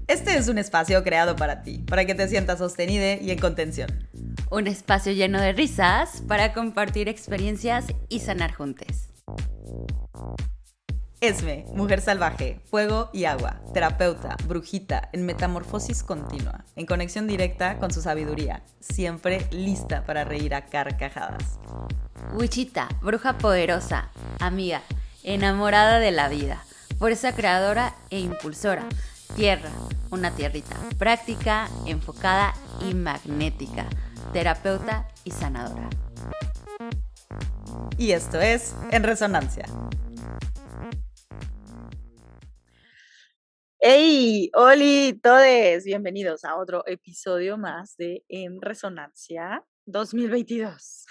Este es un espacio creado para ti, para que te sientas sostenida y en contención. Un espacio lleno de risas para compartir experiencias y sanar juntos. Esme, mujer salvaje, fuego y agua, terapeuta, brujita, en metamorfosis continua, en conexión directa con su sabiduría, siempre lista para reír a carcajadas. Wichita, bruja poderosa, amiga, enamorada de la vida, fuerza creadora e impulsora. Tierra, una tierrita, práctica, enfocada y magnética, terapeuta y sanadora. Y esto es En Resonancia. ¡Hey! ¡Holi! Todes, bienvenidos a otro episodio más de En Resonancia 2022.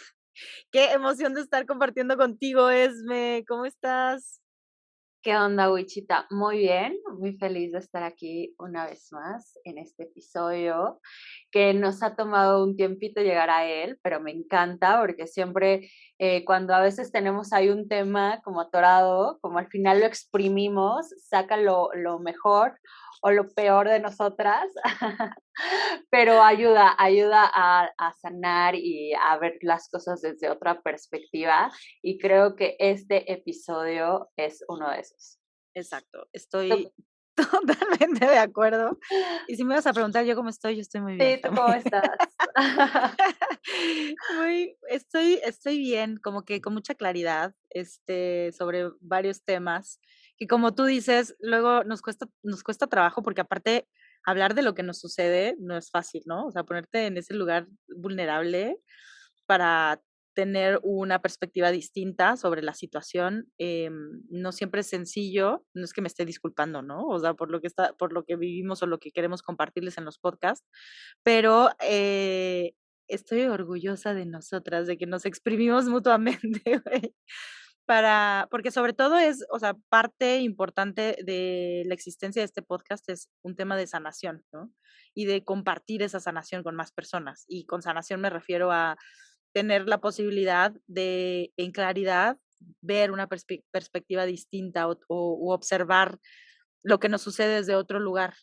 ¡Qué emoción de estar compartiendo contigo, Esme! ¿Cómo estás? ¿Qué onda, Wichita? Muy bien, muy feliz de estar aquí una vez más en este episodio que nos ha tomado un tiempito llegar a él, pero me encanta porque siempre cuando a veces tenemos ahí un tema como atorado, como al final lo exprimimos, saca lo mejor o lo peor de nosotras, pero ayuda a sanar y a ver las cosas desde otra perspectiva y creo que este episodio es uno de esos. Exacto, estoy totalmente de acuerdo. Y si me vas a preguntar yo cómo estoy, yo estoy muy bien Sí, ¿tú cómo también. estás? Estoy bien, como que con mucha claridad, sobre varios temas, que como tú dices, luego nos cuesta trabajo, porque aparte hablar de lo que nos sucede no es fácil, ¿no? O sea, ponerte en ese lugar vulnerable para tener una perspectiva distinta sobre la situación, no siempre es sencillo, no es que me esté disculpando, ¿no? O sea, por lo que vivimos o lo que queremos compartirles en los podcasts, pero estoy orgullosa de nosotras, de que nos exprimimos mutuamente, güey, porque sobre todo es, o sea, parte importante de la existencia de este podcast es un tema de sanación, ¿no? Y de compartir esa sanación con más personas. Y con sanación me refiero a tener la posibilidad de, en claridad, ver una perspectiva distinta u observar lo que nos sucede desde otro lugar,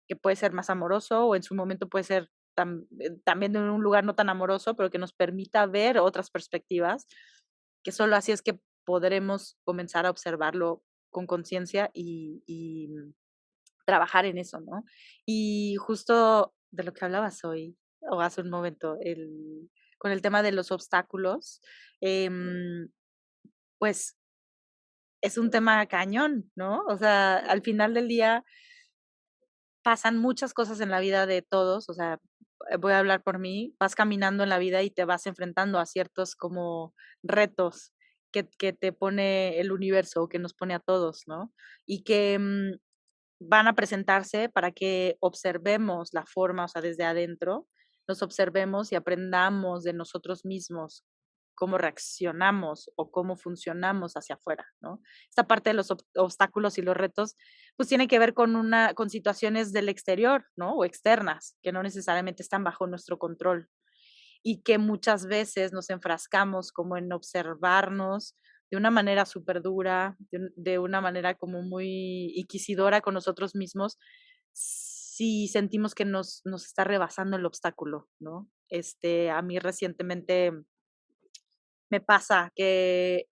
que puede ser más amoroso o en su momento puede ser también en un lugar no tan amoroso, pero que nos permita ver otras perspectivas, que solo así es que podremos comenzar a observarlo con conciencia y trabajar en eso, ¿no? Y justo de lo que hablabas hoy, o hace un momento, con el tema de los obstáculos, pues es un tema cañón, ¿no? O sea, al final del día pasan muchas cosas en la vida de todos, o sea, voy a hablar por mí, vas caminando en la vida y te vas enfrentando a ciertos como retos que te pone el universo o que nos pone a todos, ¿no? Y que van a presentarse para que observemos la forma, o sea, desde adentro, nos observemos y aprendamos de nosotros mismos cómo reaccionamos o cómo funcionamos hacia afuera, ¿no? Esta parte de los obstáculos y los retos, pues tiene que ver con situaciones del exterior, ¿no? O externas, que no necesariamente están bajo nuestro control y que muchas veces nos enfrascamos como en observarnos de una manera súper dura, de una manera como muy inquisidora con nosotros mismos, si sentimos que nos está rebasando el obstáculo, ¿no? A mí recientemente me pasa que,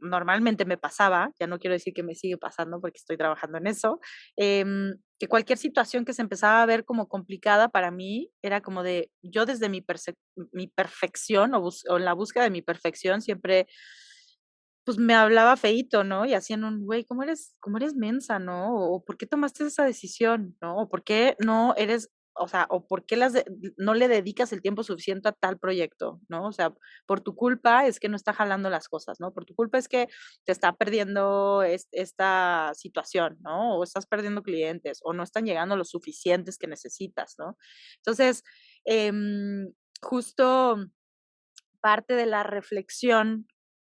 normalmente me pasaba, ya no quiero decir que me sigue pasando porque estoy trabajando en eso, que cualquier situación que se empezaba a ver como complicada para mí era como de, yo desde mi perfección o en la búsqueda de mi perfección siempre pues me hablaba feíto, ¿no? Y hacían un, güey, cómo eres mensa, ¿no? O por qué tomaste esa decisión, ¿no? O por qué no eres, o sea, o por qué no le dedicas el tiempo suficiente a tal proyecto, ¿no? O sea, por tu culpa es que no está jalando las cosas, ¿no? Por tu culpa es que te está perdiendo esta situación, ¿no? O estás perdiendo clientes, o no están llegando los suficientes que necesitas, ¿no? Entonces, justo parte de la reflexión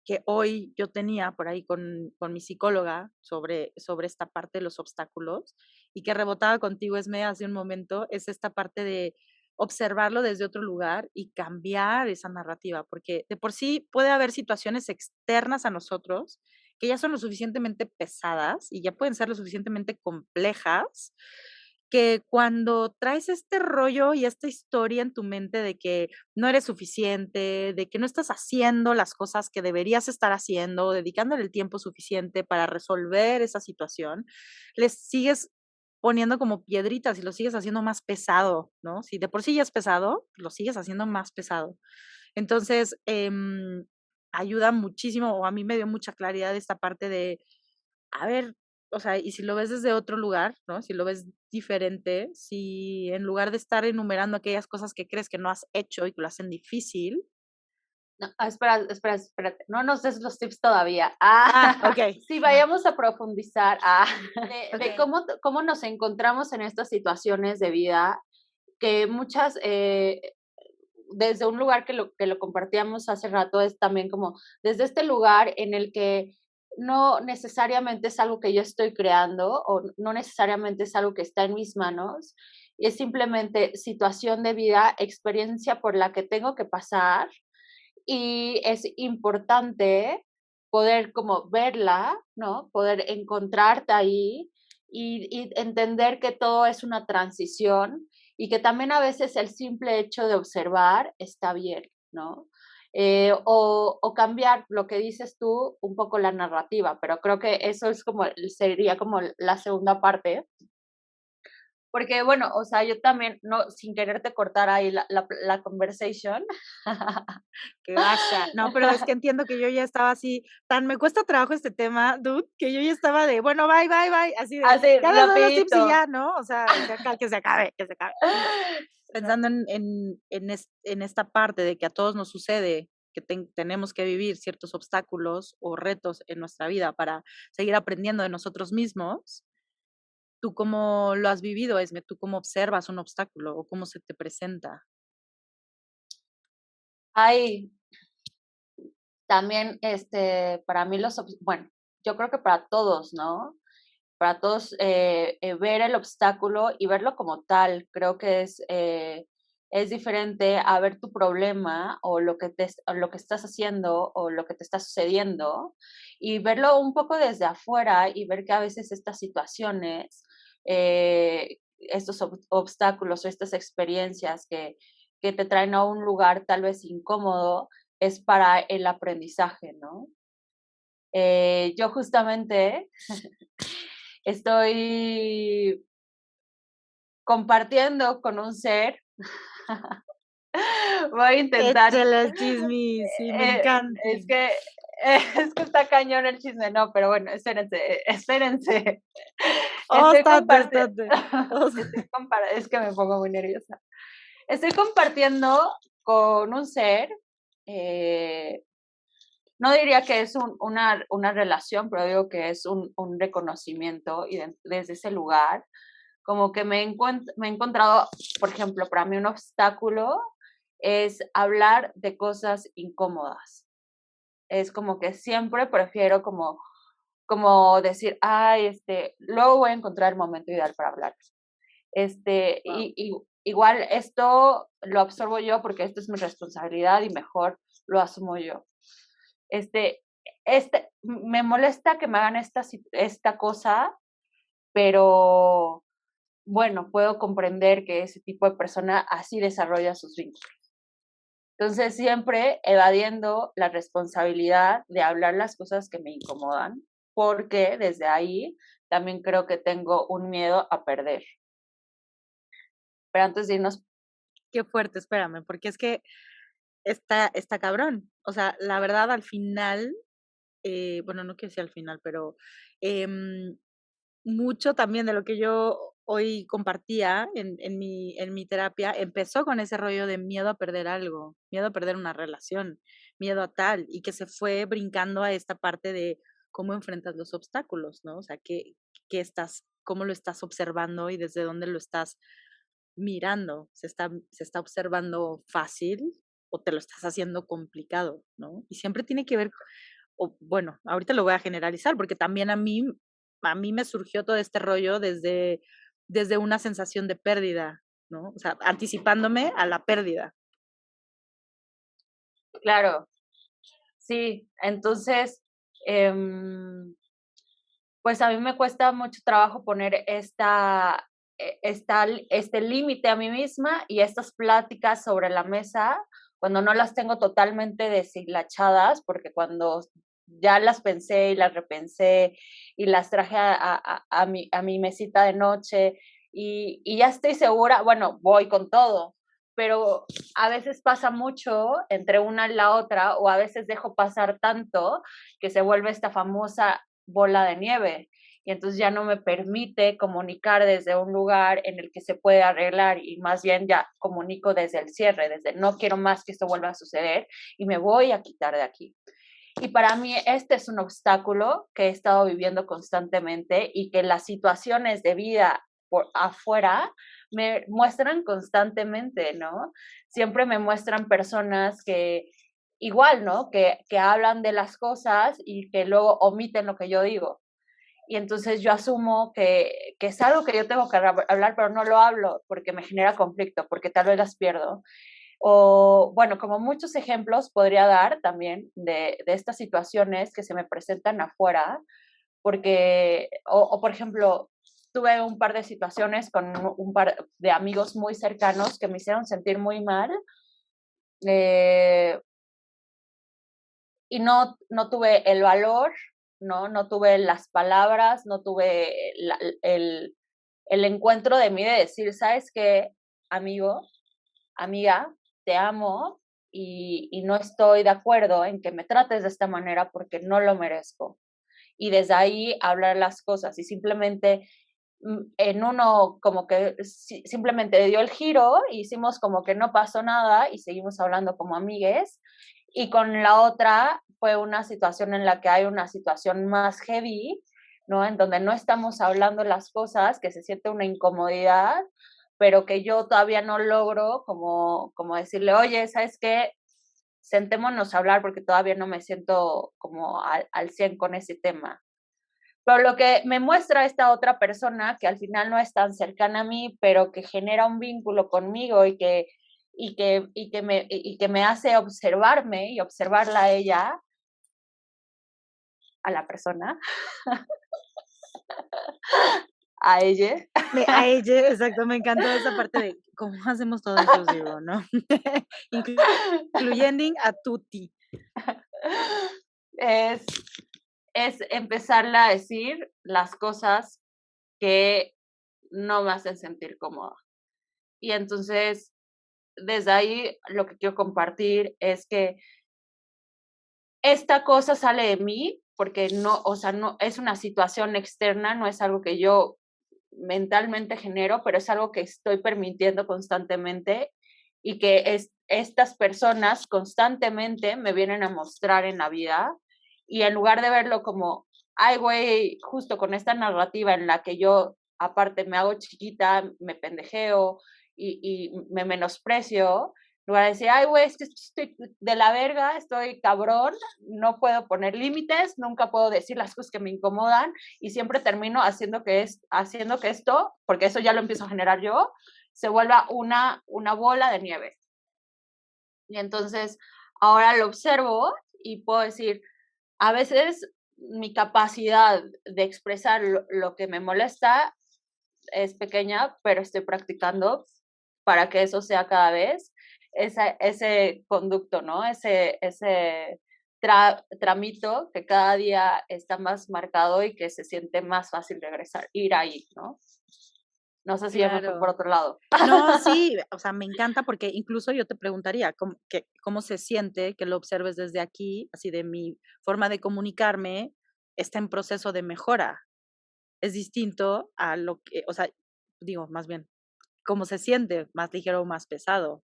que hoy yo tenía por ahí con mi psicóloga sobre esta parte de los obstáculos y que rebotaba contigo, Esme, hace un momento, es esta parte de observarlo desde otro lugar y cambiar esa narrativa, porque de por sí puede haber situaciones externas a nosotros que ya son lo suficientemente pesadas y ya pueden ser lo suficientemente complejas, que cuando traes este rollo y esta historia en tu mente de que no eres suficiente, de que no estás haciendo las cosas que deberías estar haciendo, dedicándole el tiempo suficiente para resolver esa situación, les sigues poniendo como piedritas y lo sigues haciendo más pesado, ¿no? Si de por sí ya es pesado, lo sigues haciendo más pesado. Entonces, ayuda muchísimo, o a mí me dio mucha claridad esta parte de, a ver, o sea, y si lo ves desde otro lugar, ¿no? Si lo ves diferente, si en lugar de estar enumerando aquellas cosas que crees que no has hecho y que lo hacen difícil. No, espérate, no nos des los tips todavía. Okey. Sí, vayamos a profundizar, de Okey. cómo nos encontramos en estas situaciones de vida que muchas, desde un lugar que lo compartíamos hace rato, es también como desde este lugar en el que no necesariamente es algo que yo estoy creando o no necesariamente es algo que está en mis manos, es simplemente situación de vida, experiencia por la que tengo que pasar y es importante poder como verla, ¿no? Poder encontrarte ahí y entender que todo es una transición y que también a veces el simple hecho de observar está bien, ¿no? O cambiar lo que dices tú, un poco la narrativa, pero creo que eso es como, sería como la segunda parte, porque bueno, o sea, yo también, no, sin quererte cortar ahí la conversation. Que vaya. No, pero es que entiendo que yo ya estaba así, tan me cuesta trabajo este tema, dude, que yo ya estaba de, bueno, bye, bye, bye, así de, Así, ya les doy los tips y rapidito. ya, ¿no? O sea, que se acabe, que se acabe. Pensando en esta parte de que a todos nos sucede que tenemos que vivir ciertos obstáculos o retos en nuestra vida para seguir aprendiendo de nosotros mismos, ¿tú cómo lo has vivido, Esme? ¿Tú cómo observas un obstáculo o cómo se te presenta? Hay también, para mí bueno, yo creo que para todos, ¿no? Para todos, ver el obstáculo y verlo como tal, creo que es diferente a ver tu problema o o lo que estás haciendo o lo que te está sucediendo y verlo un poco desde afuera y ver que a veces estas situaciones, estos obstáculos o estas experiencias que te traen a un lugar tal vez incómodo es para el aprendizaje, ¿no? Yo justamente estoy compartiendo con un ser. Voy a intentar, Échale el chisme, sí, me encanta. es que es que está cañón el chisme, no, pero bueno, espérense, espérense. Estoy Óstate, compartiendo, óstate. es que me pongo muy nerviosa. Estoy compartiendo con un ser, eh, no diría que es una relación, pero digo que es un reconocimiento y desde ese lugar, como que me he encontrado, por ejemplo, para mí un obstáculo es hablar de cosas incómodas. Es como que siempre prefiero como decir, ay, luego voy a encontrar el momento ideal para hablar. Guau. Igual esto lo absorbo yo porque esto es mi responsabilidad y mejor lo asumo yo. Este, me molesta que me hagan esta cosa, pero bueno, puedo comprender que ese tipo de persona así desarrolla sus vínculos. Entonces, siempre evadiendo la responsabilidad de hablar las cosas que me incomodan, porque desde ahí también creo que tengo un miedo a perder. Pero antes de irnos, Qué fuerte, espérame, porque es que está cabrón. O sea, la verdad, al final, bueno, no quiero decir al final, pero, em, mucho también de lo que yo hoy compartía en mi terapia, empezó con ese rollo de miedo a perder algo, miedo a perder una relación, miedo a tal, y que se fue brincando a esta parte de cómo enfrentas los obstáculos, ¿no? O sea, cómo lo estás observando y desde dónde lo estás mirando. ¿Se está observando fácil o te lo estás haciendo complicado, no? Y siempre tiene que ver, o bueno, ahorita lo voy a generalizar, porque también a mí me surgió todo este rollo desde una sensación de pérdida, ¿no? O sea, anticipándome a la pérdida. claro, sí, entonces, pues a mí me cuesta mucho trabajo poner este límite a mí misma y estas pláticas sobre la mesa cuando no las tengo totalmente deshilachadas, porque cuando ya las pensé y las repensé y las traje a mi mesita de noche y ya estoy segura, bueno, voy con todo, pero a veces pasa mucho entre una y la otra o a veces dejo pasar tanto que se vuelve esta famosa bola de nieve y entonces ya no me permite comunicar desde un lugar en el que se puede arreglar y más bien ya comunico desde el cierre, desde no quiero más que esto vuelva a suceder y me voy a quitar de aquí. Y para mí este es un obstáculo que he estado viviendo constantemente y que las situaciones de vida por afuera me muestran constantemente, ¿no? Siempre me muestran personas que igual, ¿no? Que hablan de las cosas y que luego omiten lo que yo digo. Y entonces yo asumo que es algo que yo tengo que hablar, pero no lo hablo porque me genera conflicto, porque tal vez las pierdo. O bueno, como muchos ejemplos podría dar también de estas situaciones que se me presentan afuera, porque, o por ejemplo, tuve un par de situaciones con un par de amigos muy cercanos que me hicieron sentir muy mal eh, y no tuve el valor, no tuve las palabras, no tuve el encuentro de mí de decir, ¿sabes qué, amigo? Amiga, te amo y no estoy de acuerdo en que me trates de esta manera porque no lo merezco. Y desde ahí hablar las cosas y simplemente en uno como que simplemente dio el giro, hicimos como que no pasó nada y seguimos hablando como amigues. Y con la otra fue una situación en la que hay una situación más heavy, ¿no? En donde no estamos hablando las cosas, que se siente una incomodidad, pero que yo todavía no logro como decirle, oye, ¿sabes qué? Sentémonos a hablar porque todavía no me siento como al 100 con ese tema. Pero lo que me muestra esta otra persona, que al final no es tan cercana a mí, pero que genera un vínculo conmigo y que me hace observarme y observarla a ella, a la persona, a ella. A ella, exacto, me encantó esa parte de cómo hacemos todo inclusivo, ¿no? Incluyendo a tutti. Es, es empezarle a decir las cosas que no me hacen sentir cómoda. Y entonces, desde ahí, lo que quiero compartir es que esta cosa sale de mí porque no, o sea, no es una situación externa, no es algo que yo mentalmente genero, pero es algo que estoy permitiendo constantemente y que estas personas constantemente me vienen a mostrar en la vida y en lugar de verlo como, ay, güey, justo con esta narrativa en la que yo aparte me hago chiquita, me pendejeo y me menosprecio, en lugar de decir, ay, güey, es que estoy de la verga, estoy cabrón, no puedo poner límites, nunca puedo decir las cosas que me incomodan y siempre termino haciendo que esto, porque eso ya lo empiezo a generar yo, se vuelva una bola de nieve. Y entonces ahora lo observo y puedo decir, a veces mi capacidad de expresar lo que me molesta es pequeña, pero estoy practicando para que eso sea cada vez ese conducto, ¿no? Ese tramito que cada día está más marcado y que se siente más fácil regresar, ir ahí, ¿no? No sé si ya me fui por Claro. otro lado. No, sí, o sea, me encanta porque incluso yo te preguntaría cómo se siente que lo observes desde aquí, así de mi forma de comunicarme está en proceso de mejora. Es distinto a lo que, o sea, digo, más bien, cómo se siente, más ligero o más pesado,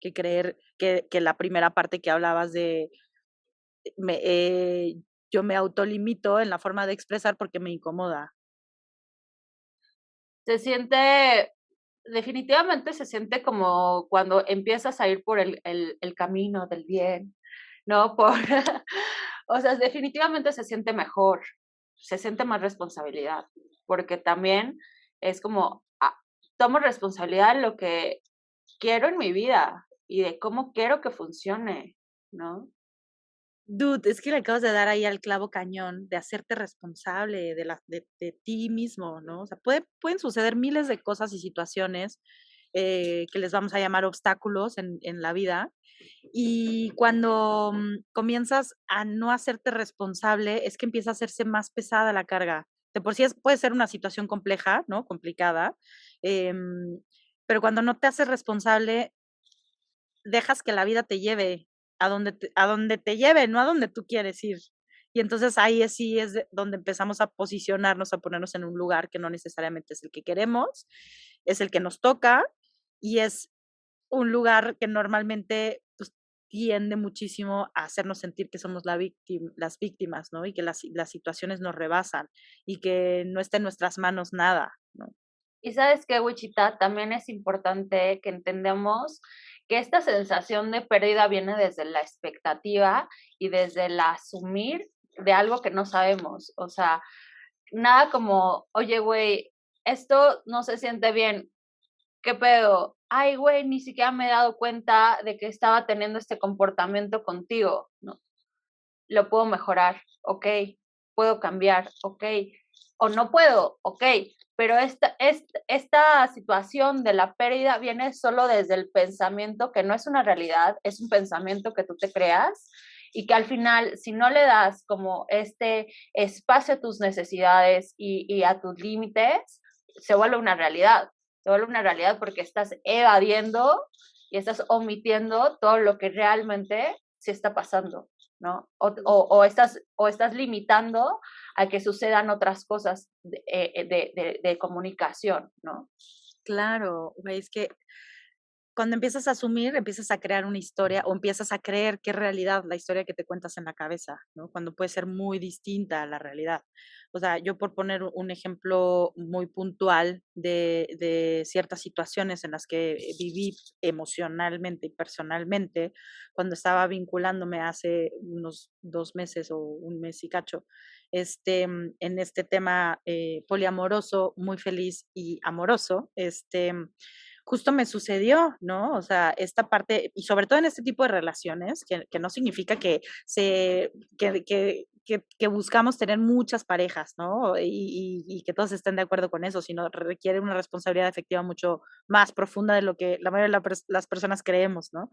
que creer que la primera parte que hablabas de me, yo me autolimito en la forma de expresar porque me incomoda. Se siente, definitivamente se siente como cuando empiezas a ir por el camino del bien, ¿no? O sea, definitivamente se siente mejor, se siente más responsabilidad, porque también es como, tomo responsabilidad de lo que quiero en mi vida y de cómo quiero que funcione, ¿no? Dude, es que le acabas de dar ahí al clavo cañón de hacerte responsable de ti mismo, ¿no? O sea, pueden suceder miles de cosas y situaciones que les vamos a llamar obstáculos en la vida. Y cuando comienzas a no hacerte responsable, es que empieza a hacerse más pesada la carga. De por sí puede ser una situación compleja, ¿no? Complicada. em, pero cuando no te haces responsable, dejas que la vida te lleve a donde te lleve, no a donde tú quieres ir. Y entonces ahí sí es donde empezamos a posicionarnos, a ponernos en un lugar que no necesariamente es el que queremos, es el que nos toca y es un lugar que normalmente pues, tiende muchísimo a hacernos sentir que somos las víctimas, ¿no? Y que las situaciones nos rebasan y que no está en nuestras manos nada, ¿no? Y sabes qué, Wichita, también es importante que entendamos que esta sensación de pérdida viene desde la expectativa y desde el asumir de algo que no sabemos. O sea, nada como, oye, güey, esto no se siente bien. ¿Qué pedo? Ay, güey, ni siquiera me he dado cuenta de que estaba teniendo este comportamiento contigo, ¿no? Lo puedo mejorar, ok, puedo cambiar, ok, o no puedo, ok, pero esta situación de la pérdida viene solo desde el pensamiento que no es una realidad, es un pensamiento que tú te creas y que al final, si no le das como este espacio a tus necesidades y a tus límites, se vuelve una realidad. Se vuelve una realidad porque estás evadiendo y estás omitiendo todo lo que realmente sí está pasando. ¿No? O estás limitando a que sucedan otras cosas de comunicación, ¿no? Claro, güey, es que cuando empiezas a asumir, empiezas a crear una historia o empiezas a creer que es realidad la historia que te cuentas en la cabeza, ¿no? Cuando puede ser muy distinta a la realidad. O sea, yo por poner un ejemplo muy puntual de ciertas situaciones en las que viví emocionalmente y personalmente, cuando estaba vinculándome hace unos 2 meses o un mes y cacho, en este tema poliamoroso, muy feliz y amoroso, justo me sucedió, ¿no? O sea, esta parte, y sobre todo en este tipo de relaciones, que no significa que buscamos tener muchas parejas, ¿no? Y que todos estén de acuerdo con eso, sino requiere una responsabilidad afectiva mucho más profunda de lo que la mayoría de las personas creemos, ¿no?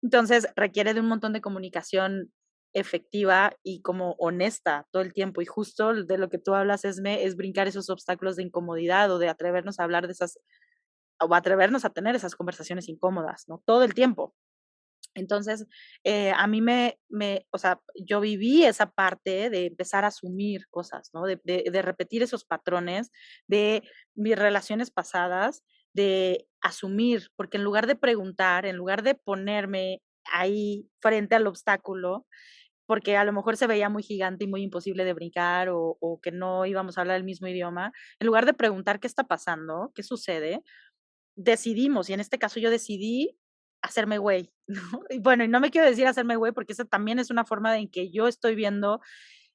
Entonces, requiere de un montón de comunicación efectiva y como honesta todo el tiempo. Y justo de lo que tú hablas, Esme, es brincar esos obstáculos de incomodidad o de atrevernos a hablar de esas o atrevernos a tener esas conversaciones incómodas, ¿no? Todo el tiempo. Entonces, a mí o sea, yo viví esa parte de empezar a asumir cosas, ¿no? De repetir esos patrones de mis relaciones pasadas, de asumir, porque en lugar de preguntar, en lugar de ponerme ahí frente al obstáculo, porque a lo mejor se veía muy gigante y muy imposible de brincar o que no íbamos a hablar el mismo idioma, en lugar de preguntar qué está pasando, qué sucede, decidimos, y en este caso yo decidí hacerme güey, ¿no? Y bueno, y no me quiero decir hacerme güey, porque esa también es una forma en que yo estoy viendo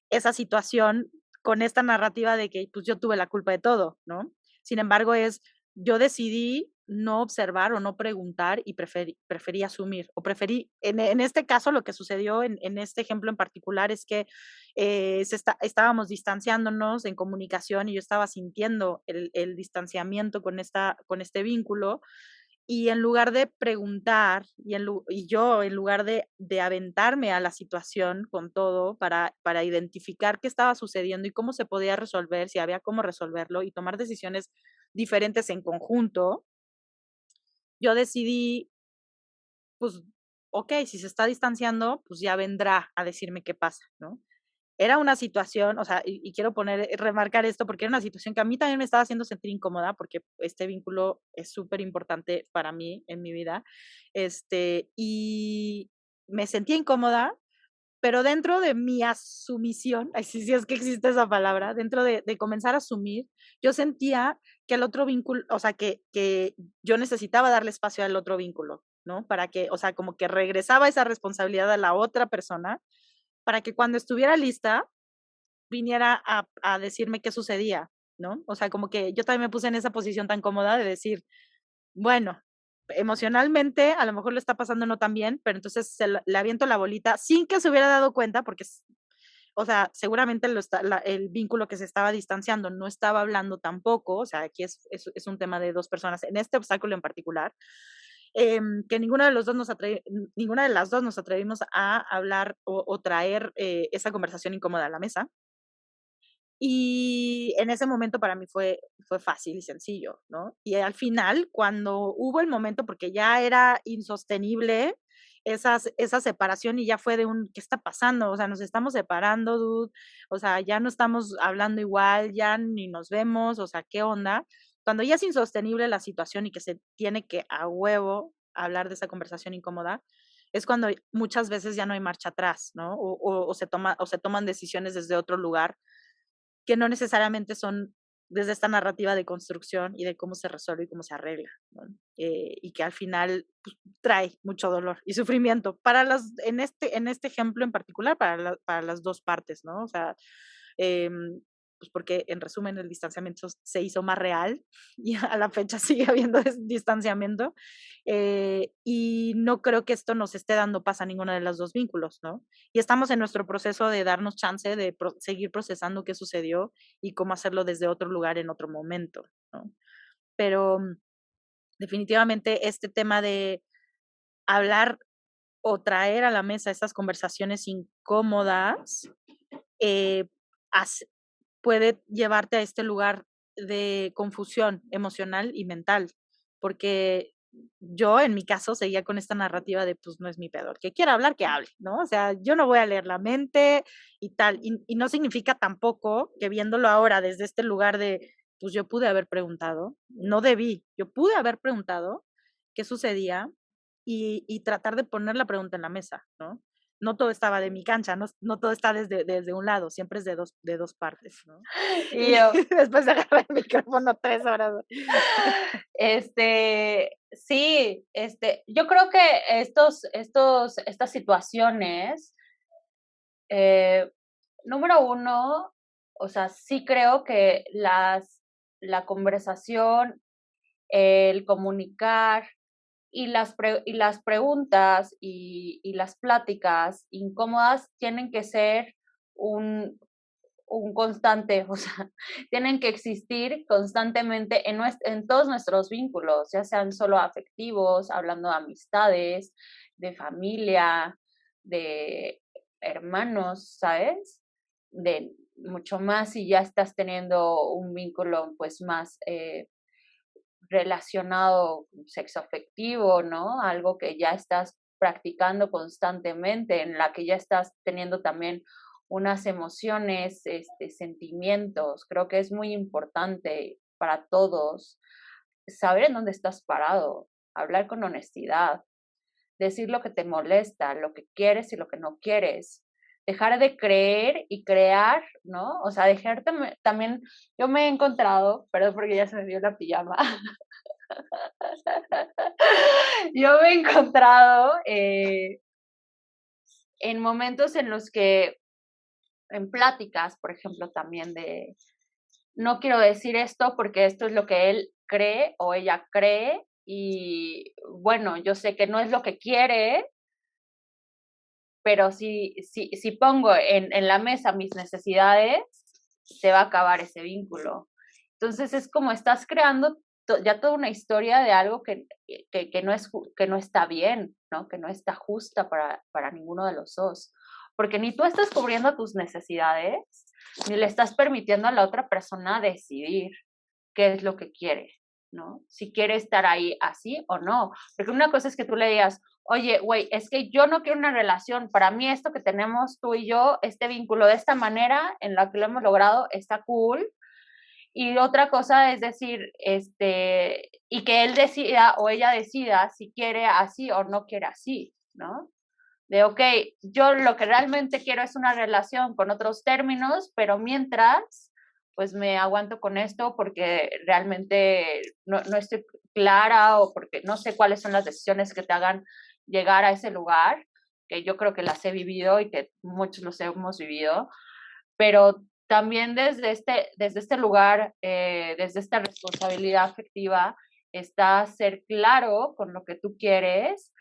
esa situación con esta narrativa de que, pues, yo tuve la culpa de todo, ¿no? Sin embargo, yo decidí no observar o no preguntar y preferí asumir, o preferí en este caso, lo que sucedió en este ejemplo en particular es que, estábamos distanciándonos en comunicación y yo estaba sintiendo el distanciamiento con este vínculo, y en lugar de preguntar, y yo en lugar de aventarme a la situación con todo para identificar qué estaba sucediendo y cómo se podía resolver, si había cómo resolverlo y tomar decisiones diferentes en conjunto, yo decidí, pues, okey, si se está distanciando, pues ya vendrá a decirme qué pasa, ¿no? Era una situación, o sea, y quiero remarcar esto, porque era una situación que a mí también me estaba haciendo sentir incómoda, porque este vínculo es súper importante para mí en mi vida, y me sentía incómoda, pero dentro de mi asumisión, ay, sí, sí es que existe esa palabra, dentro de comenzar a asumir, yo sentía que el otro vínculo, o sea, que yo necesitaba darle espacio al otro vínculo, ¿no? Para que, o sea, como que regresaba esa responsabilidad a la otra persona, para que cuando estuviera lista, viniera a decirme qué sucedía, ¿no? O sea, como que yo también me puse en esa posición tan cómoda de decir, bueno, emocionalmente a lo mejor le está pasando no tan bien, pero entonces le aviento la bolita sin que se hubiera dado cuenta, porque, o sea, seguramente el vínculo que se estaba distanciando no estaba hablando tampoco, o sea, aquí es un tema de dos personas, en este obstáculo en particular, que ninguna de las dos nos atrevimos a hablar o traer esa conversación incómoda a la mesa. Y en ese momento para mí fue fácil y sencillo, ¿no? Y al final, cuando hubo el momento, porque ya era insostenible esa separación y ya fue de ¿qué está pasando? O sea, nos estamos separando, dude, o sea, ya no estamos hablando igual, ya ni nos vemos, o sea, ¿qué onda? Cuando ya es insostenible la situación y que se tiene que a huevo hablar de esa conversación incómoda, es cuando muchas veces ya no hay marcha atrás, ¿no? O se toman decisiones desde otro lugar que no necesariamente son desde esta narrativa de construcción y de cómo se resuelve y cómo se arregla, ¿no? Y que al final pues, trae mucho dolor y sufrimiento en este ejemplo en particular para las dos partes, ¿no? O sea, em, pues porque en resumen el distanciamiento se hizo más real y a la fecha sigue habiendo distanciamiento, y no creo que esto nos esté dando paz a ninguno de los dos vínculos, ¿no? Y estamos en nuestro proceso de darnos chance de seguir procesando qué sucedió y cómo hacerlo desde otro lugar en otro momento, ¿no? Pero definitivamente este tema de hablar o traer a la mesa esas conversaciones incómodas eh, hace- puede llevarte a este lugar de confusión emocional y mental, porque yo en mi caso seguía con esta narrativa de pues no es mi pedo, el que quiera hablar, que hable, ¿no? O sea, yo no voy a leer la mente y tal, y no significa tampoco que viéndolo ahora desde este lugar de pues yo pude haber preguntado, no debí, yo pude haber preguntado qué sucedía y tratar de poner la pregunta en la mesa, ¿no? No todo estaba de mi cancha, no todo está desde un lado, siempre es de dos partes, ¿no? Y Y yo, después de agarrar el micrófono 3 horas. sí, yo creo que estas situaciones, eh, número uno, o sea, sí creo que la conversación, el comunicar y las preguntas y las pláticas incómodas tienen que ser un, un constante, o sea, tienen que existir constantemente en todos nuestros vínculos, ya sean solo afectivos, hablando de amistades, de familia, de hermanos, ¿sabes? De mucho más si ya estás teniendo un vínculo pues más relacionado sexo afectivo, ¿no? Algo que ya estás practicando constantemente, en la que ya estás teniendo también unas emociones, sentimientos. Creo que es muy importante para todos saber en dónde estás parado, hablar con honestidad, decir lo que te molesta, lo que quieres y lo que no quieres. Dejar de creer y crear, ¿no? O sea, dejar también, yo me he encontrado, perdón porque ya se me vio la pijama, yo me he encontrado en momentos en los que, en pláticas, por ejemplo, también de, no quiero decir esto porque esto es lo que él cree o ella cree y bueno, yo sé que no es lo que quiere, pero si pongo en la mesa mis necesidades, se va a acabar ese vínculo. Entonces es como estás creando ya toda una historia de algo que no está bien, ¿no? Que no está justa para ninguno de los dos. Porque ni tú estás cubriendo tus necesidades, ni le estás permitiendo a la otra persona decidir qué es lo que quiere, ¿no? Si quiere estar ahí así o no. Porque una cosa es que tú le digas, oye, güey, es que yo no quiero una relación. Para mí esto que tenemos tú y yo, este vínculo de esta manera en la que lo hemos logrado, está cool. Y otra cosa es decir, y que él decida o ella decida si quiere así o no quiere así, ¿no? De, ok, yo lo que realmente quiero es una relación con otros términos, pero mientras, pues me aguanto con esto porque realmente no estoy clara o porque no sé cuáles son las decisiones que te hagan llegar a ese lugar, que yo creo que las he vivido y que muchos los hemos vivido, pero también desde este lugar, desde esta responsabilidad afectiva, está ser claro con lo que tú quieres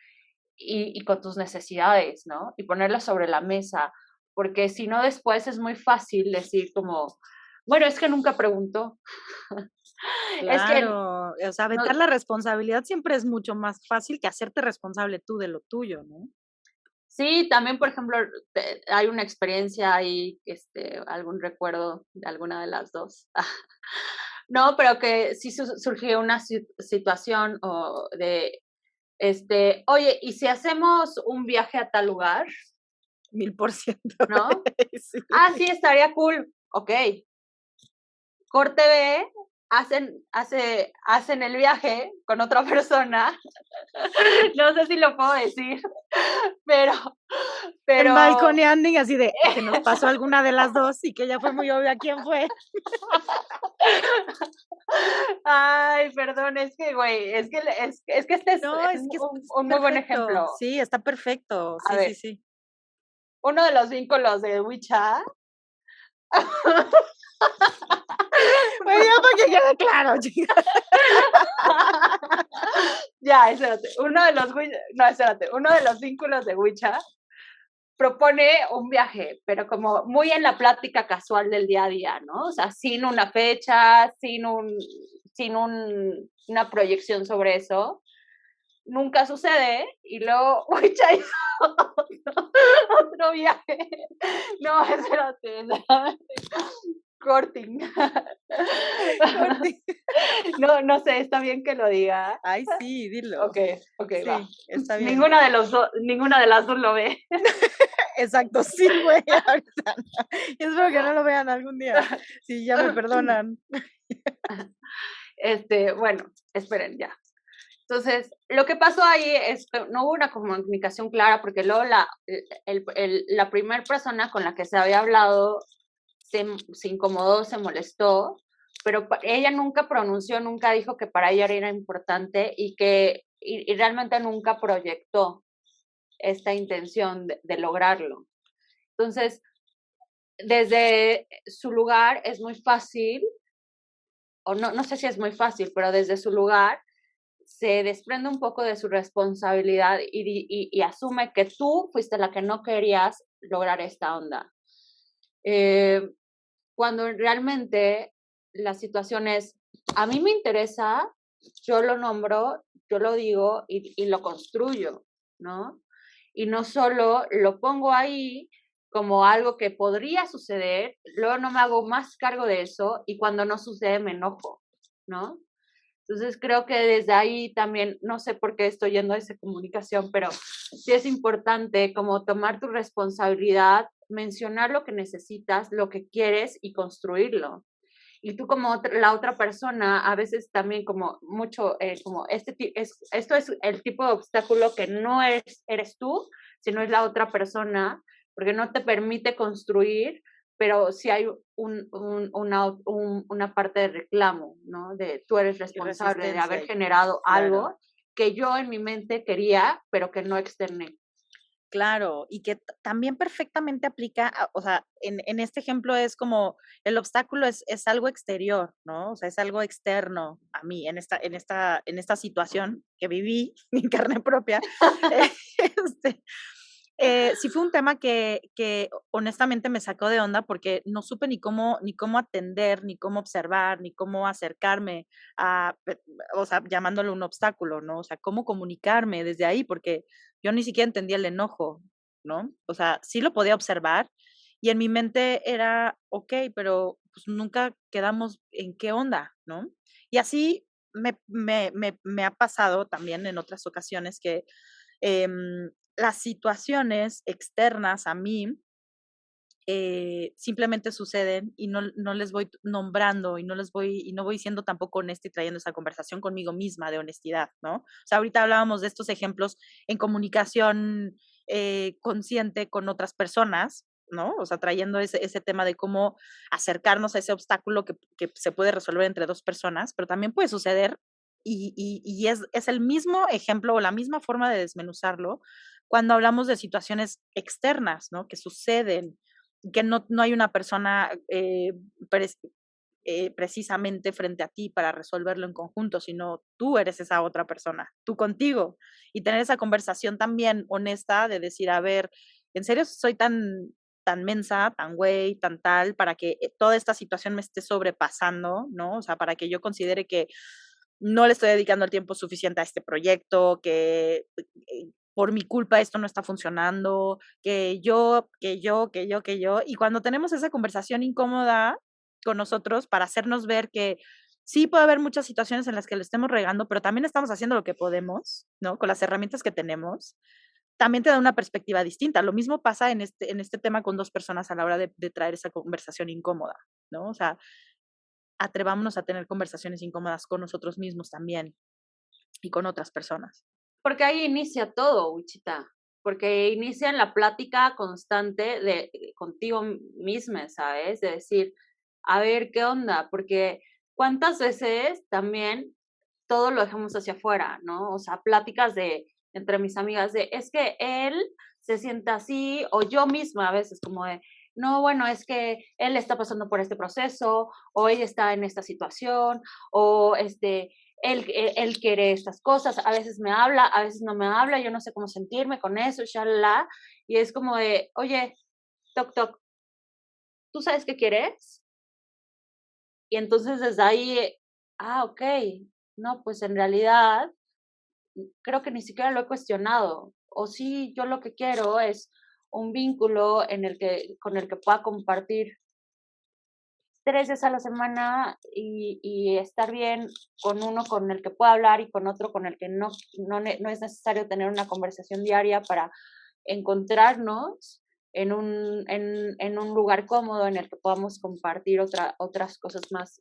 y con tus necesidades, ¿no? Y ponerlas sobre la mesa, porque si no después es muy fácil decir como, bueno, es que nunca preguntó, es que Claro, o sea, no, aventar la responsabilidad siempre es mucho más fácil que hacerte responsable tú de lo tuyo, ¿no? sí, también, por ejemplo, hay una experiencia ahí, algún recuerdo de alguna de las dos. No, pero que sí surgió una situación o de, oye, ¿y si hacemos un viaje a tal lugar? 1000%, ¿No? sí. Ah, sí, estaría cool. Ok, corte B, hacen el viaje con otra persona. No sé si lo puedo decir, pero, En pero, balconeanding, así de, se nos pasó alguna de las 2 y que ya fue muy obvia quién fue. ay, perdón, es que, güey, es que este No, es es que es un muy buen perfecto. ejemplo. Sí, está perfecto. A Sí, sí, ver, sí. uno de los vínculos de WeChat. Pues ya para que quede claro, chica. Ya, espérate. No, espérate. Uno de los vínculos de WeChat propone un viaje, pero como muy en la plática casual del día a día, ¿no? O sea, sin una fecha, una proyección sobre eso. Nunca sucede y luego WeChat hizo otro viaje. No, espérate. Corting. Corte. No, no sé, está bien que lo diga. Ay, sí, dilo. Ok, ok, va. Sí, está bien. Ninguna de las dos lo ve. Exacto, sí, güey, ahorita no. Y espero que no lo vean algún día. Sí, ya me perdonan. Bueno, esperen ya. Entonces, lo que pasó ahí es que no hubo una comunicación clara porque luego la primera persona con la que se había hablado se incomodó, se molestó, pero ella nunca pronunció, nunca dijo que para ella era importante y realmente nunca proyectó esta intención de lograrlo. Entonces, desde su lugar es muy fácil, o no, no sé si es muy fácil, pero desde su lugar se desprende un poco de su responsabilidad y asume que tú fuiste la que no querías lograr esta onda. Eh, Cuando realmente la situación es, a mí me interesa, yo lo nombro, yo lo digo y lo construyo, ¿no? Y no solo lo pongo ahí como algo que podría suceder, luego no me hago más cargo de eso y cuando no sucede me enojo, ¿no? Entonces creo que desde ahí también, no sé por qué estoy yendo a esa comunicación, pero sí es importante como tomar tu responsabilidad, mencionar lo que necesitas, lo que quieres y construirlo. Y tú como la otra persona, a veces también como mucho, como esto es el tipo de obstáculo que no eres tú, sino es la otra persona, porque no te permite construir, pero sí hay una parte de reclamo, ¿no? De tú eres Y responsable de haber resistencia, generado claro. algo que yo en mi mente quería, pero que no externé. Claro, y que también perfectamente aplica, o sea, en este ejemplo es como el obstáculo es algo exterior, ¿no? O sea, es algo externo a mí en esta situación que viví en carne propia. Este, sí fue un tema que honestamente me sacó de onda porque no supe ni cómo atender, ni cómo observar, ni cómo acercarme o sea, llamándolo un obstáculo, ¿no? O sea, cómo comunicarme desde ahí, porque yo ni siquiera entendía el enojo, ¿no? O sea, sí lo podía observar y en mi mente era, okey, pero, pues, nunca quedamos en qué onda, ¿no? Y así me ha pasado también en otras ocasiones que, las situaciones externas a mí, simplemente suceden y no les voy nombrando y no voy siendo tampoco honesta y trayendo esa conversación conmigo misma de honestidad, ¿no? O sea, ahorita hablábamos de estos ejemplos en comunicación, consciente con otras personas, ¿no? O sea, trayendo ese tema de cómo acercarnos a ese obstáculo que se puede resolver entre 2 personas, pero también puede suceder y es el mismo ejemplo o la misma forma de desmenuzarlo cuando hablamos de situaciones externas, ¿no? Que suceden, que no hay una persona, precisamente frente a ti para resolverlo en conjunto, sino tú eres esa otra persona, tú contigo. Y tener esa conversación también honesta de decir, a ver, ¿en serio soy tan mensa, tan güey, tan tal, para que toda esta situación me esté sobrepasando, ¿no? O sea, para que yo considere que no le estoy dedicando el tiempo suficiente a este proyecto, que por mi culpa esto no está funcionando, que yo. Y cuando tenemos esa conversación incómoda con nosotros para hacernos ver que sí puede haber muchas situaciones en las que lo estemos regando, pero también estamos haciendo lo que podemos, ¿no? Con las herramientas que tenemos, también te da una perspectiva distinta. Lo mismo pasa en este tema con dos personas a la hora de traer esa conversación incómoda, ¿no? O sea, atrevámonos a tener conversaciones incómodas con nosotros mismos también y con otras personas. Porque ahí inicia todo, Wichita, porque inicia en la plática constante de contigo misma, ¿sabes? De decir, a ver, ¿qué onda? Porque cuántas veces también todo lo dejamos hacia afuera, ¿no? O sea, pláticas de entre mis amigas de, es que él se sienta así, o yo misma a veces como de, no, bueno, es que él está pasando por este proceso, o ella está en esta situación, o él quiere estas cosas, a veces me habla, a veces no me habla, yo no sé cómo sentirme con eso, shalala, y es como de, oye, toc, toc, ¿tú sabes qué quieres? Y entonces desde ahí, ok, no, pues en realidad creo que ni siquiera lo he cuestionado. O sí, yo lo que quiero es un vínculo con el que pueda compartir 3 días a la semana y estar bien con uno con el que pueda hablar y con otro con el que no es necesario tener una conversación diaria para encontrarnos en un lugar cómodo en el que podamos compartir otras cosas más,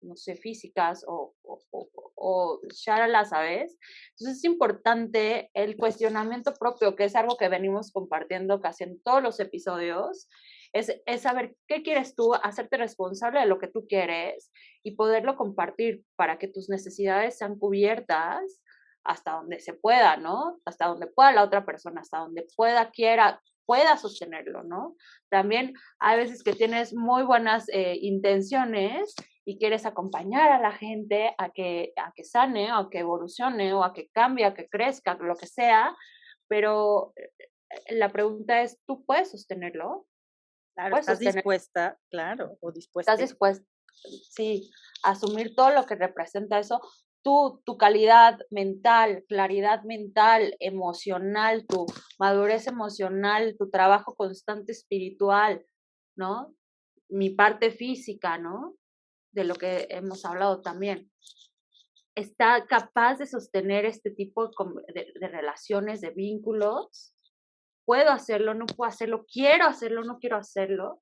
no sé, físicas o shalala, ¿sabes? Entonces es importante el cuestionamiento propio, que es algo que venimos compartiendo casi en todos los episodios, es saber qué quieres tú, hacerte responsable de lo que tú quieres y poderlo compartir para que tus necesidades sean cubiertas hasta donde se pueda, ¿no? Hasta donde pueda la otra persona, hasta donde pueda sostenerlo, ¿no? También hay veces que tienes muy buenas intenciones y quieres acompañar a la gente a que sane, o a que evolucione, o a que cambie, a que crezca, lo que sea, pero la pregunta es, ¿tú puedes sostenerlo? Claro, Puedes estás sostener, dispuesta, claro, o estás dispueste. dispuesto, sí, a asumir todo lo que representa eso, tu calidad mental, claridad mental, emocional, tu madurez emocional, tu trabajo constante espiritual, ¿no? Mi parte física, ¿no? De lo que hemos hablado también. ¿Está capaz de sostener este tipo de relaciones, de vínculos? ¿Puedo hacerlo? ¿No puedo hacerlo? ¿Quiero hacerlo? ¿No quiero hacerlo?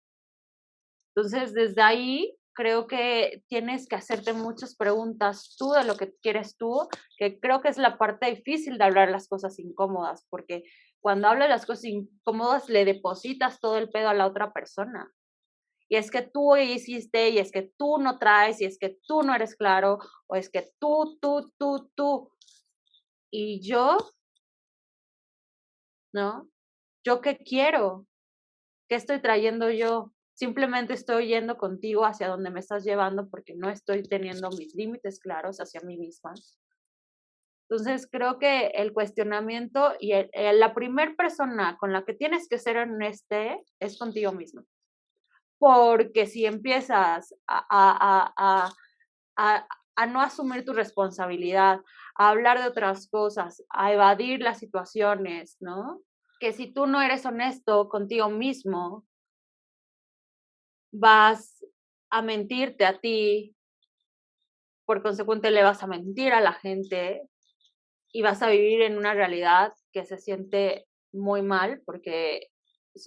Entonces, desde ahí creo que tienes que hacerte muchas preguntas tú de lo que quieres tú, que creo que es la parte difícil de hablar las cosas incómodas, porque cuando hablas las cosas incómodas le depositas todo el pedo a la otra persona. Y es que tú hiciste, y es que tú no traes, y es que tú no eres claro, o es que tú. Y yo, ¿no? ¿Yo qué quiero? ¿Qué estoy trayendo yo? Simplemente estoy yendo contigo hacia donde me estás llevando porque no estoy teniendo mis límites claros hacia mí misma. Entonces, creo que el cuestionamiento y la primer persona con la que tienes que ser honeste es contigo mismo. Porque si empiezas a no asumir tu responsabilidad, a hablar de otras cosas, a evadir las situaciones, ¿no? Que si tú no eres honesto contigo mismo, vas a mentirte a ti, por consecuente le vas a mentir a la gente y vas a vivir en una realidad que se siente muy mal porque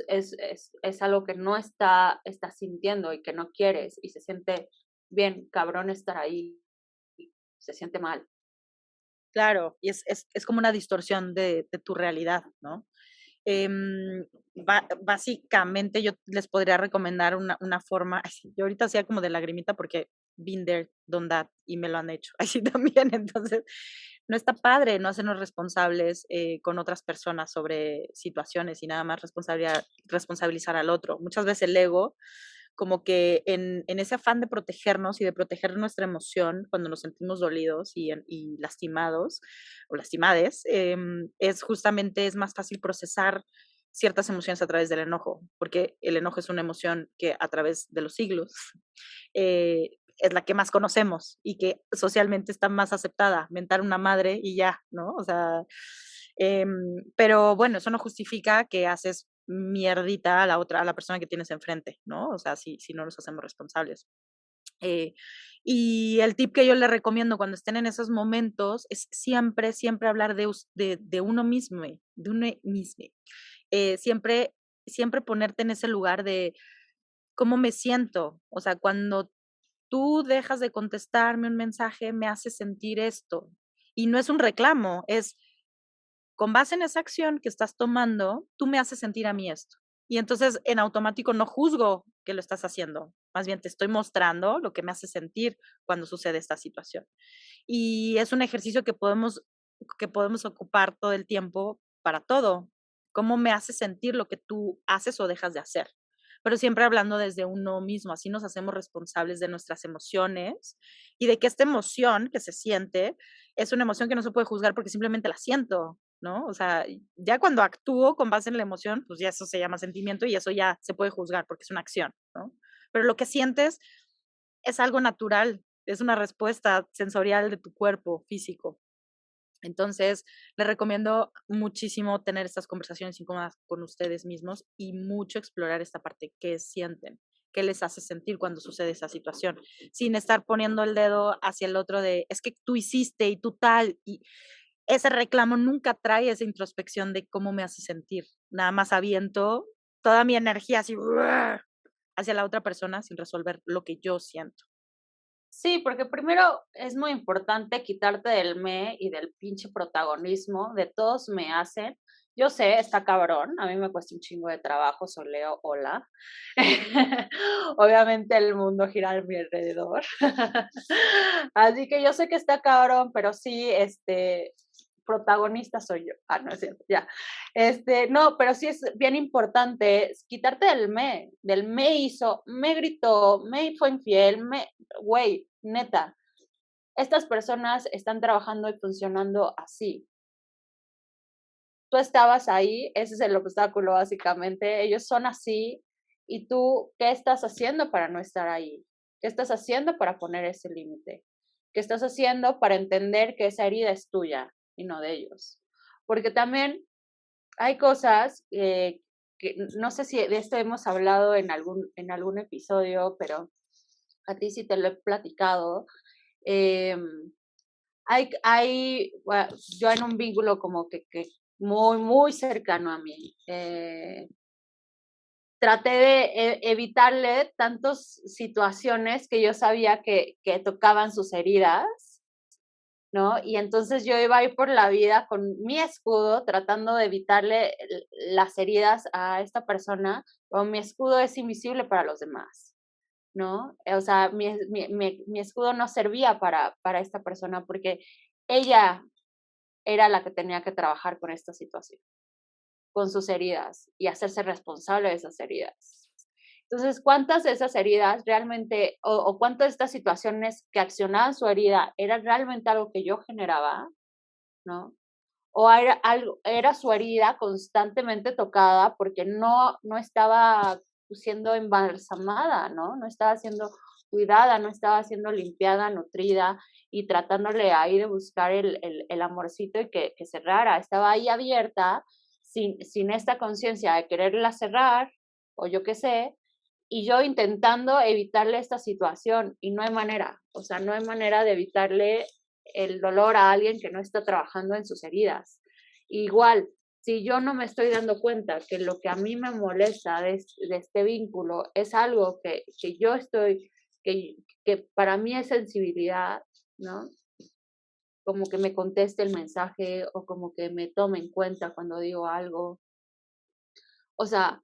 es algo que no estás sintiendo y que no quieres y se siente bien, cabrón estar ahí, se siente mal. Claro, y es como una distorsión de tu realidad, ¿no? Básicamente yo les podría recomendar una forma, ay, sí, yo ahorita hacía como de lagrimita porque been there, done that, y me lo han hecho, así también, entonces no está padre no hacernos responsables con otras personas sobre situaciones y nada más responsabilizar al otro. Muchas veces el ego como que en ese afán de protegernos y de proteger nuestra emoción cuando nos sentimos dolidos y lastimados o lastimades, es justamente, es más fácil procesar ciertas emociones a través del enojo, porque el enojo es una emoción que a través de los siglos es la que más conocemos y que socialmente está más aceptada, mentar una madre y ya, ¿no? O sea, pero bueno, eso no justifica que haces mierdita a la otra, a la persona que tienes enfrente, ¿no? O sea, si no nos hacemos responsables. Eh, y el tip que yo le recomiendo cuando estén en esos momentos es siempre, siempre hablar de uno mismo, de uno mismo. Siempre, siempre ponerte en ese lugar de cómo me siento. O sea, cuando tú dejas de contestarme un mensaje, me hace sentir esto. Y no es un reclamo, es con base en esa acción que estás tomando, tú me haces sentir a mí esto. Y entonces en automático no juzgo que lo estás haciendo, más bien te estoy mostrando lo que me hace sentir cuando sucede esta situación. Y es un ejercicio que podemos ocupar todo el tiempo para todo. ¿Cómo me hace sentir lo que tú haces o dejas de hacer? Pero siempre hablando desde uno mismo, así nos hacemos responsables de nuestras emociones y de que esta emoción que se siente es una emoción que no se puede juzgar porque simplemente la siento, ¿no? O sea, ya cuando actúo con base en la emoción, pues ya eso se llama sentimiento y eso ya se puede juzgar porque es una acción, ¿no? Pero lo que sientes es algo natural, es una respuesta sensorial de tu cuerpo físico. Entonces, les recomiendo muchísimo tener estas conversaciones incómodas con ustedes mismos y mucho explorar esta parte, qué sienten, qué les hace sentir cuando sucede esa situación, sin estar poniendo el dedo hacia el otro de, es que tú hiciste y tú tal, y ese reclamo nunca trae esa introspección de cómo me hace sentir. Nada más aviento toda mi energía así hacia la otra persona sin resolver lo que yo siento. Sí, porque primero es muy importante quitarte del me y del pinche protagonismo de todos me hacen. Yo sé, está cabrón, a mí me cuesta un chingo de trabajo, soleo, hola. Obviamente el mundo gira a mi alrededor. Así que yo sé que está cabrón, pero sí, protagonista soy yo. Ah, no es cierto, ya. No, pero sí es bien importante quitarte del me hizo, me gritó, me fue infiel, güey, neta, estas personas están trabajando y funcionando así. Tú estabas ahí, ese es el obstáculo básicamente, ellos son así, y tú, ¿qué estás haciendo para no estar ahí? ¿Qué estás haciendo para poner ese límite? ¿Qué estás haciendo para entender que esa herida es tuya y no de ellos? Porque también hay cosas que no sé si de esto hemos hablado en algún episodio, pero a ti sí te lo he platicado. Em, yo en un vínculo como que muy, muy cercano a mí, traté de evitarle tantas situaciones que yo sabía que tocaban sus heridas, ¿no? Y entonces yo iba a ir por la vida con mi escudo tratando de evitarle las heridas a esta persona, pero mi escudo es invisible para los demás, ¿no? O sea, mi escudo no servía para esta persona porque ella era la que tenía que trabajar con esta situación, con sus heridas y hacerse responsable de esas heridas. Entonces, ¿cuántas de esas heridas realmente, o cuántas de estas situaciones que accionaban su herida, era realmente algo que yo generaba, ¿no? O era su herida constantemente tocada porque no estaba siendo embalsamada, ¿no? No estaba siendo cuidada, no estaba siendo limpiada, nutrida y tratándole ahí de buscar el amorcito y que cerrara. Estaba ahí abierta sin esta conciencia de quererla cerrar o yo qué sé, y yo intentando evitarle esta situación y no hay manera, o sea, no hay manera de evitarle el dolor a alguien que no está trabajando en sus heridas. Igual, si yo no me estoy dando cuenta que lo que a mí me molesta de este vínculo es algo que yo estoy, que para mí es sensibilidad, ¿no? Como que me conteste el mensaje o como que me tome en cuenta cuando digo algo. O sea,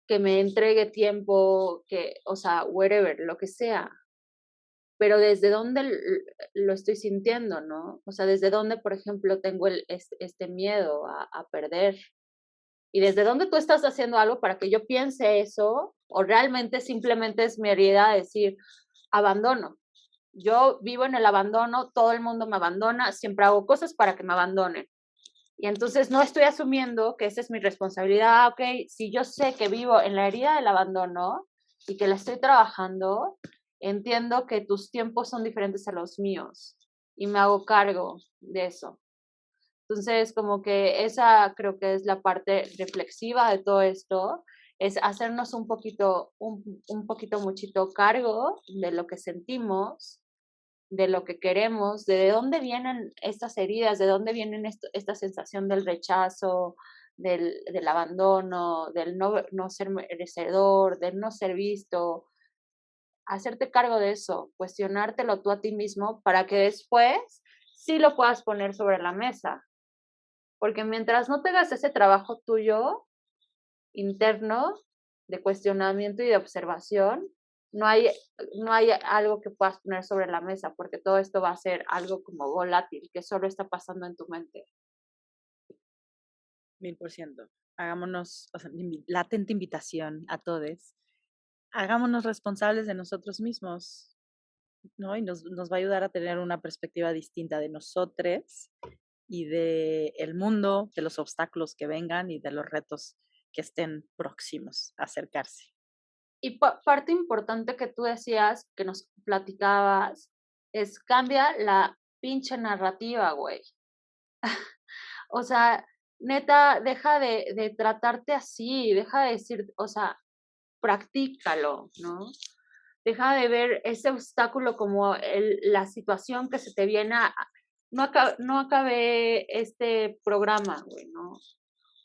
que me entregue tiempo, o sea, whatever, lo que sea, pero desde dónde lo estoy sintiendo, ¿no? O sea, desde dónde, por ejemplo, tengo este miedo a perder y desde dónde tú estás haciendo algo para que yo piense eso o realmente simplemente es mi herida de decir, abandono. Yo vivo en el abandono, todo el mundo me abandona, siempre hago cosas para que me abandonen. Y entonces no estoy asumiendo que esa es mi responsabilidad. Ok, si yo sé que vivo en la herida del abandono y que la estoy trabajando, entiendo que tus tiempos son diferentes a los míos y me hago cargo de eso. Entonces, como que esa creo que es la parte reflexiva de todo esto, es hacernos un poquito muchito cargo de lo que sentimos, de lo que queremos, de dónde vienen estas heridas, de dónde vienen esta sensación del rechazo, del abandono, del no ser merecedor, del no ser visto. Hacerte cargo de eso, cuestionártelo tú a ti mismo para que después sí lo puedas poner sobre la mesa. Porque mientras no tengas ese trabajo tuyo interno de cuestionamiento y de observación, no hay, no hay algo que puedas poner sobre la mesa, porque todo esto va a ser algo como volátil, que solo está pasando en tu mente. 1000%. Hagámonos, o sea, latente invitación a todos. Hagámonos responsables de nosotros mismos, ¿no? Y nos va a ayudar a tener una perspectiva distinta de nosotros y de el mundo, de los obstáculos que vengan y de los retos que estén próximos a acercarse. Y parte importante que tú decías, que nos platicabas, es cambia la pinche narrativa, güey. O sea, neta, deja de tratarte así, deja de decir, o sea, practícalo, ¿no? Deja de ver ese obstáculo como la situación que se te viene a, no acabé este programa, güey, ¿no?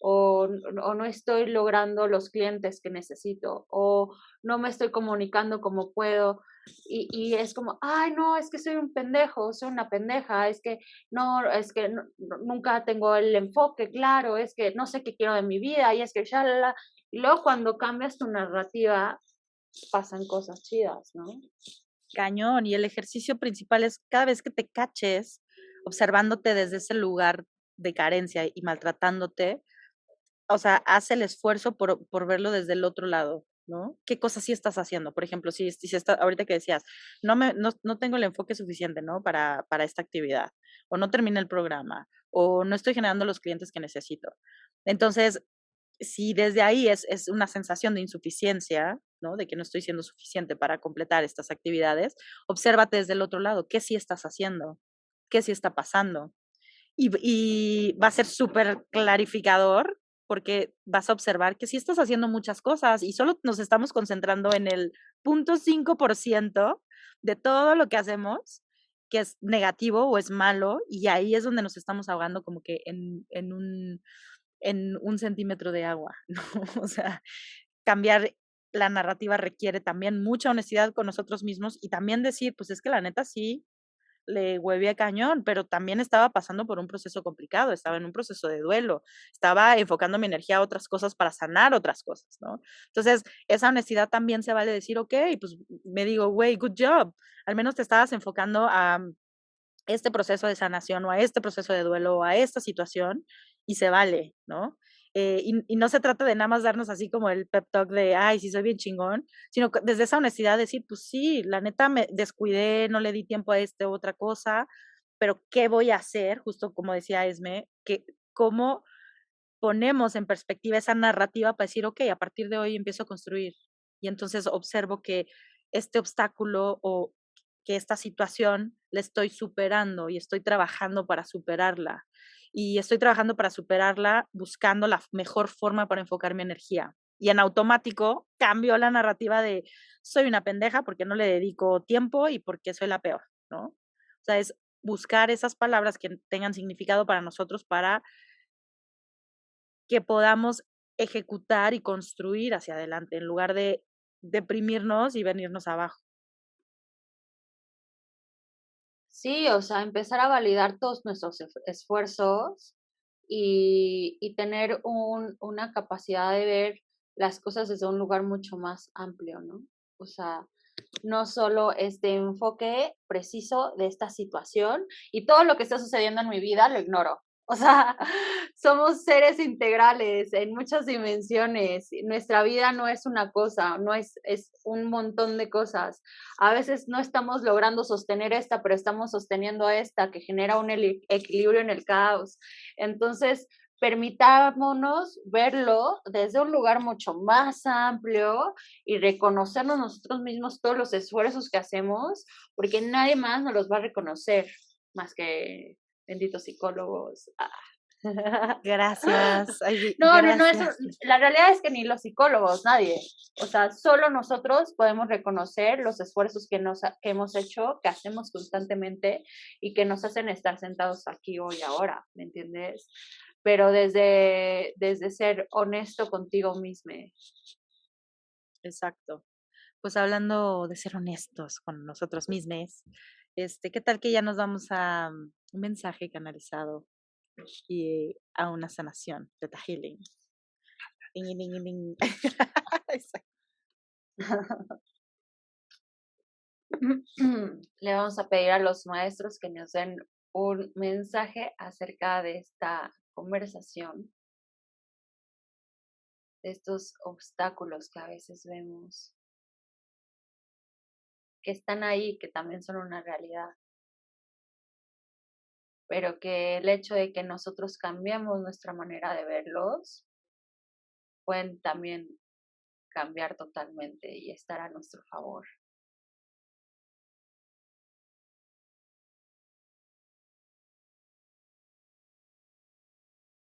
O no estoy logrando los clientes que necesito, o no me estoy comunicando como puedo, y es como, ay, no, es que soy un pendejo, soy una pendeja, es que nunca tengo el enfoque claro, es que no sé qué quiero de mi vida, y es que ya, y luego cuando cambias tu narrativa, pasan cosas chidas, ¿no? Cañón. Y el ejercicio principal es cada vez que te caches observándote desde ese lugar de carencia y maltratándote, o sea, haz el esfuerzo por verlo desde el otro lado, ¿no? ¿Qué cosas sí estás haciendo? Por ejemplo, si está, ahorita que decías, no tengo el enfoque suficiente, ¿no? Para esta actividad, o no terminé el programa, o no estoy generando los clientes que necesito. Entonces, si desde ahí es una sensación de insuficiencia, ¿no? De que no estoy siendo suficiente para completar estas actividades, obsérvate desde el otro lado, ¿qué sí estás haciendo? ¿Qué sí está pasando? Y va a ser súper clarificador porque vas a observar que sí estás haciendo muchas cosas y solo nos estamos concentrando en el 0.5% de todo lo que hacemos que es negativo o es malo y ahí es donde nos estamos ahogando como que en un centímetro de agua, ¿no? O sea, cambiar la narrativa requiere también mucha honestidad con nosotros mismos y también decir, pues es que la neta sí, le huevé cañón, pero también estaba pasando por un proceso complicado, estaba en un proceso de duelo, estaba enfocando mi energía a otras cosas para sanar otras cosas, ¿no? Entonces, esa honestidad también se vale decir, ok, pues me digo, güey, good job, al menos te estabas enfocando a este proceso de sanación o a este proceso de duelo o a esta situación y se vale, ¿no? Y no se trata de nada más darnos así como el pep talk de, ay, sí, soy bien chingón, sino desde esa honestidad decir, pues sí, la neta me descuidé, no le di tiempo a otra cosa, pero ¿qué voy a hacer? Justo como decía Esme, que cómo ponemos en perspectiva esa narrativa para decir, ok, a partir de hoy empiezo a construir. Y entonces observo que este obstáculo o que esta situación la estoy superando y estoy trabajando para superarla. Y estoy trabajando para superarla buscando la mejor forma para enfocar mi energía. Y en automático cambio la narrativa de soy una pendeja porque no le dedico tiempo y porque soy la peor, ¿no? O sea, es buscar esas palabras que tengan significado para nosotros para que podamos ejecutar y construir hacia adelante, en lugar de deprimirnos y venirnos abajo. Sí, o sea, empezar a validar todos nuestros esfuerzos y tener una capacidad de ver las cosas desde un lugar mucho más amplio, ¿no? O sea, no solo este enfoque preciso de esta situación y todo lo que está sucediendo en mi vida lo ignoro. O sea, somos seres integrales en muchas dimensiones. Nuestra vida no es una cosa, no es un montón de cosas. A veces no estamos logrando sostener esta, pero estamos sosteniendo esta, que genera un equilibrio en el caos. Entonces, permitámonos verlo desde un lugar mucho más amplio y reconocernos nosotros mismos todos los esfuerzos que hacemos, porque nadie más nos los va a reconocer más que benditos psicólogos. Gracias, ay, No, no, no, eso, gracias. la realidad es que ni los psicólogos, nadie. O sea, solo nosotros podemos reconocer los esfuerzos que hemos hecho, que hacemos constantemente y que nos hacen estar sentados aquí hoy, ahora, ¿me entiendes? Pero desde ser honesto contigo mismo. Exacto. Pues hablando de ser honestos con nosotros mismos, ¿qué tal que ya nos vamos a un mensaje canalizado y a una sanación, Theta Healing? Ding, ding, ding. Exacto. Le vamos a pedir a los maestros que nos den un mensaje acerca de esta conversación, de estos obstáculos que a veces vemos, que están ahí, que también son una realidad, pero que el hecho de que nosotros cambiemos nuestra manera de verlos, pueden también cambiar totalmente y estar a nuestro favor.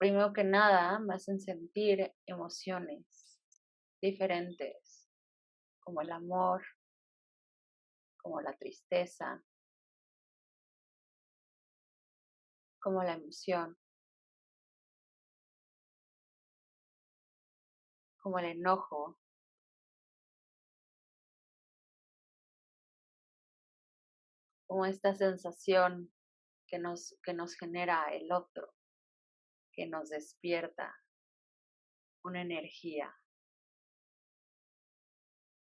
Primero que nada, me hacen sentir emociones diferentes, como el amor, como la tristeza, como la emoción, como el enojo, como esta sensación que nos genera el otro, que nos despierta una energía.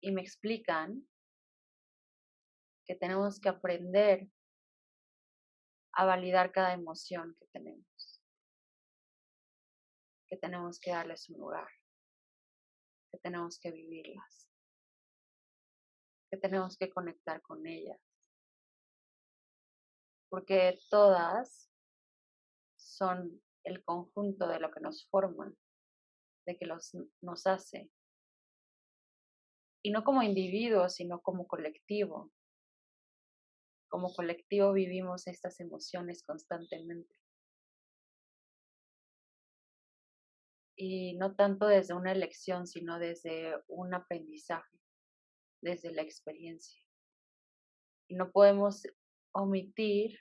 Y me explican que tenemos que aprender a validar cada emoción que tenemos, que tenemos que darles un lugar, que tenemos que vivirlas, que tenemos que conectar con ellas, porque todas son el conjunto de lo que nos forma, de que nos hace, y no como individuos, sino como colectivo. Como colectivo vivimos estas emociones constantemente. Y no tanto desde una elección, sino desde un aprendizaje, desde la experiencia. Y no podemos omitir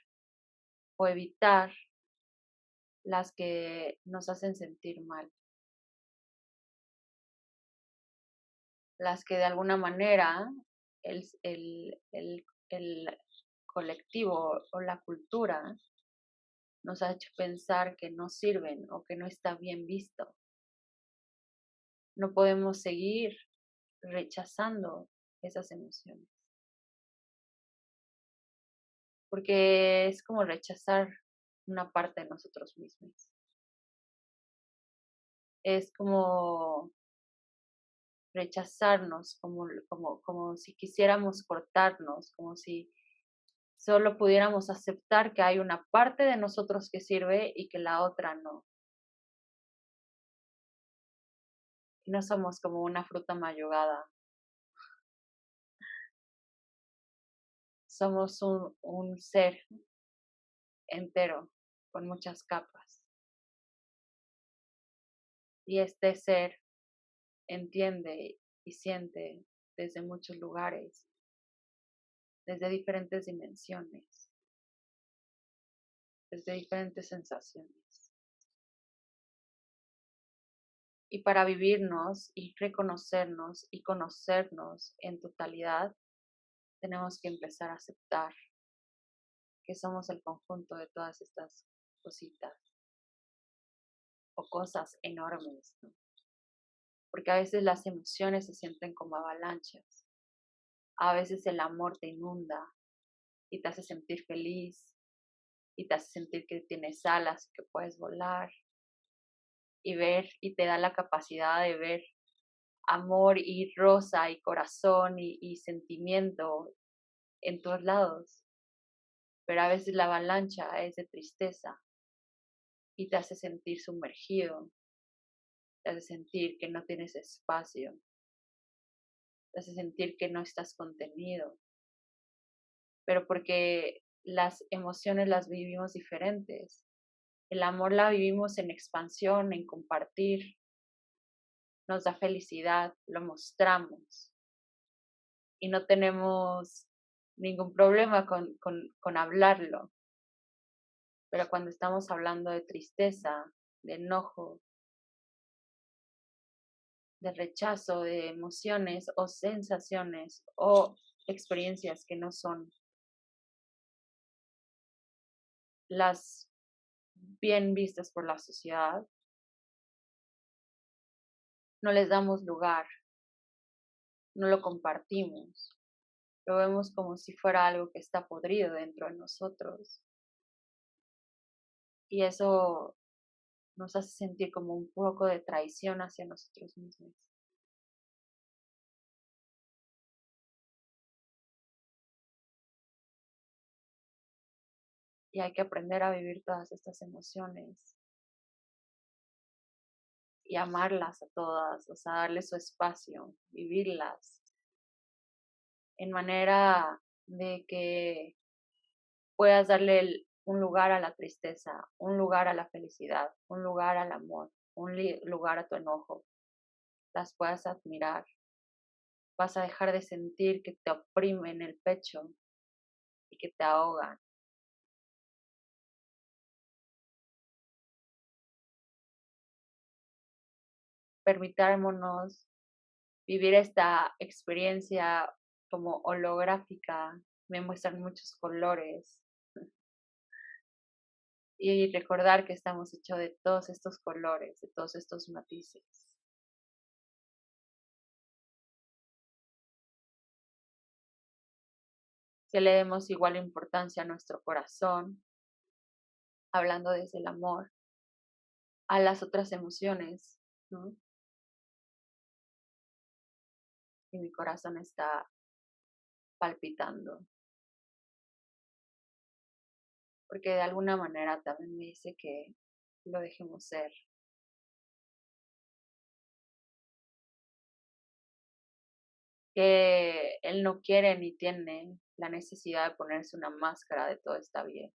o evitar las que nos hacen sentir mal, las que de alguna manera el colectivo o la cultura nos ha hecho pensar que no sirven o que no está bien visto. No podemos seguir rechazando esas emociones, porque es como rechazar una parte de nosotros mismos. Es como rechazarnos, como si quisiéramos cortarnos, como si solo pudiéramos aceptar que hay una parte de nosotros que sirve y que la otra no. Y no somos como una fruta mayugada, somos un ser entero con muchas capas. Y este ser entiende y siente desde muchos lugares, desde diferentes dimensiones, desde diferentes sensaciones. Y para vivirnos y reconocernos y conocernos en totalidad, tenemos que empezar a aceptar que somos el conjunto de todas estas cositas o cosas enormes, ¿no? Porque a veces las emociones se sienten como avalanchas, a veces el amor te inunda y te hace sentir feliz, y te hace sentir que tienes alas, que puedes volar y ver, y te da la capacidad de ver amor y rosa y corazón y sentimiento en todos lados. Pero a veces la avalancha es de tristeza y te hace sentir sumergido, te hace sentir que no tienes espacio, te hace sentir que no estás contenido, pero porque las emociones las vivimos diferentes. El amor la vivimos en expansión, en compartir, nos da felicidad, lo mostramos y no tenemos ningún problema con hablarlo. Pero cuando estamos hablando de tristeza, de enojo, de rechazo, de emociones o sensaciones o experiencias que no son las bien vistas por la sociedad, no les damos lugar, no lo compartimos, lo vemos como si fuera algo que está podrido dentro de nosotros. Y eso nos hace sentir como un poco de traición hacia nosotros mismos. Y hay que aprender a vivir todas estas emociones y amarlas a todas, o sea, darles su espacio, vivirlas en manera de que puedas darle un lugar a la tristeza, un lugar a la felicidad, un lugar al amor, un lugar a tu enojo. Las puedas admirar. Vas a dejar de sentir que te oprimen el pecho y que te ahogan. Permitámonos vivir esta experiencia como holográfica. Me muestran muchos colores y recordar que estamos hechos de todos estos colores, de todos estos matices. Que le demos igual importancia a nuestro corazón, hablando desde el amor, a las otras emociones, ¿no? Y mi corazón está palpitando, porque de alguna manera también me dice que lo dejemos ser, que él no quiere ni tiene la necesidad de ponerse una máscara de todo está bien.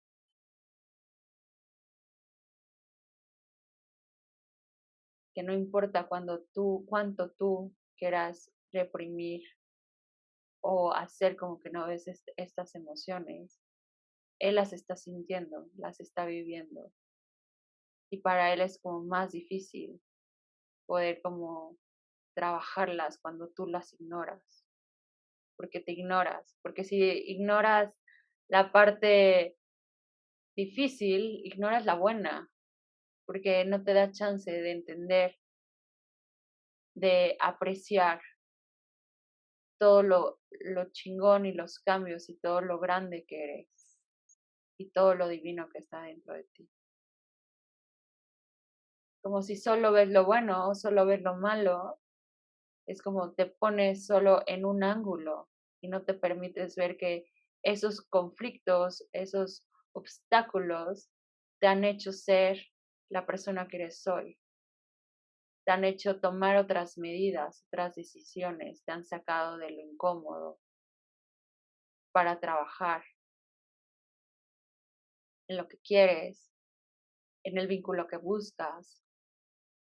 Que no importa cuánto tú quieras reprimir o hacer como que no ves estas emociones, él las está sintiendo, las está viviendo. Y para él es como más difícil poder como trabajarlas cuando tú las ignoras, porque te ignoras, porque si ignoras la parte difícil, ignoras la buena, porque no te da chance de entender, de apreciar todo lo chingón y los cambios y todo lo grande que eres y todo lo divino que está dentro de ti. Como si solo ves lo bueno o solo ves lo malo, es como te pones solo en un ángulo y no te permites ver que esos conflictos, esos obstáculos te han hecho ser la persona que eres hoy, te han hecho tomar otras medidas, otras decisiones, te han sacado de lo incómodo para trabajar en lo que quieres, en el vínculo que buscas,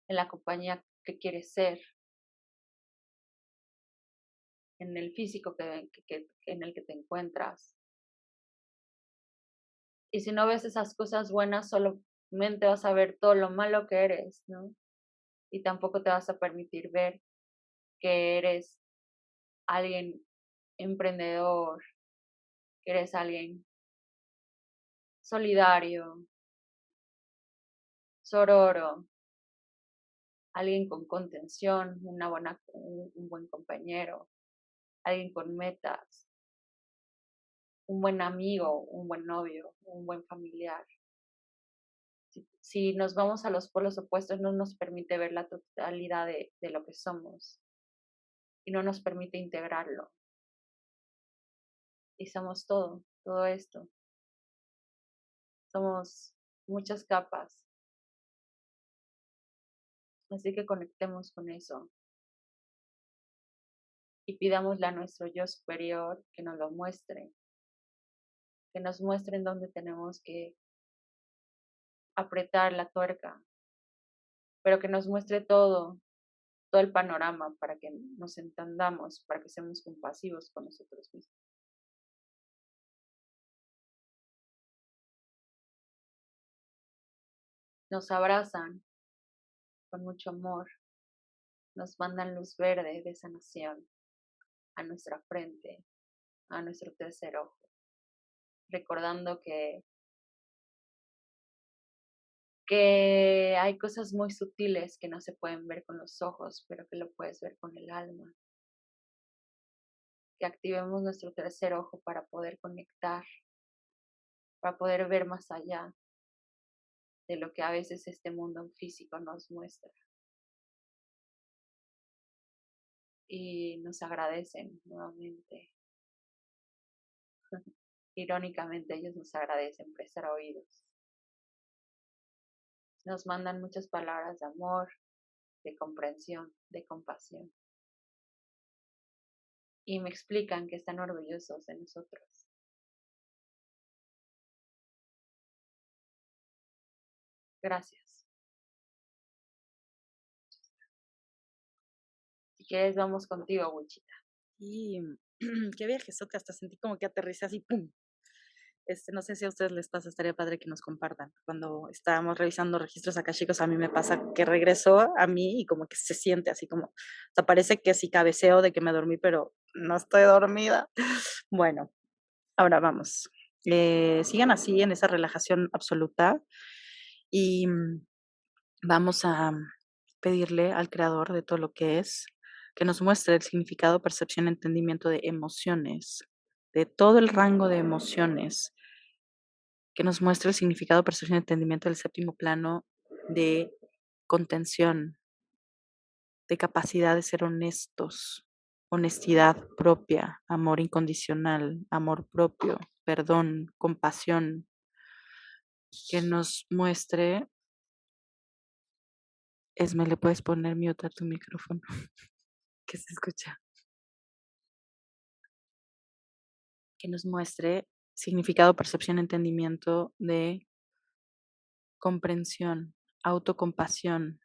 en la compañía que quieres ser, en el físico en el que te encuentras. Y si no ves esas cosas buenas, solamente vas a ver todo lo malo que eres, ¿no? Y tampoco te vas a permitir ver que eres alguien emprendedor, que eres alguien solidario, sororo, alguien con contención, un buen compañero, alguien con metas, un buen amigo, un buen novio, un buen familiar. Si nos vamos a los polos opuestos, no nos permite ver la totalidad de lo que somos y no nos permite integrarlo. Y somos todo, todo esto. Somos muchas capas. Así que conectemos con eso y pidámosle a nuestro yo superior que nos lo muestre, que nos muestre en dónde tenemos que apretar la tuerca, pero que nos muestre todo, todo el panorama para que nos entendamos, para que seamos compasivos con nosotros mismos. Nos abrazan con mucho amor, nos mandan luz verde de sanación a nuestra frente, a nuestro tercer ojo, recordando que hay cosas muy sutiles que no se pueden ver con los ojos, pero que lo puedes ver con el alma. Que activemos nuestro tercer ojo para poder conectar, para poder ver más allá de lo que a veces este mundo físico nos muestra. Y nos agradecen nuevamente. Irónicamente, ellos nos agradecen prestar oídos. Nos mandan muchas palabras de amor, de comprensión, de compasión. Y me explican que están orgullosos de nosotros. Gracias. Si quieres, vamos contigo, Wichita. Y qué viajezote, hasta sentí como que aterricé así, ¡pum! No sé si a ustedes les pasa, estaría padre que nos compartan. Cuando estábamos revisando registros acá, chicos, a mí me pasa que regreso a mí y como que se siente así como, o sea, parece que sí cabeceo de que me dormí, pero no estoy dormida. Bueno, ahora vamos. Sigan así en esa relajación absoluta y vamos a pedirle al creador de todo lo que es que nos muestre el significado, percepción, entendimiento de emociones, de todo el rango de emociones, que nos muestre el significado, percepción, entendimiento del séptimo plano de contención, de capacidad de ser honestos, honestidad propia, amor incondicional, amor propio, perdón, compasión, que nos muestre, Esme, ¿le puedes poner mute a tu micrófono? Que se escucha. Que nos muestre significado, percepción, entendimiento de comprensión, autocompasión,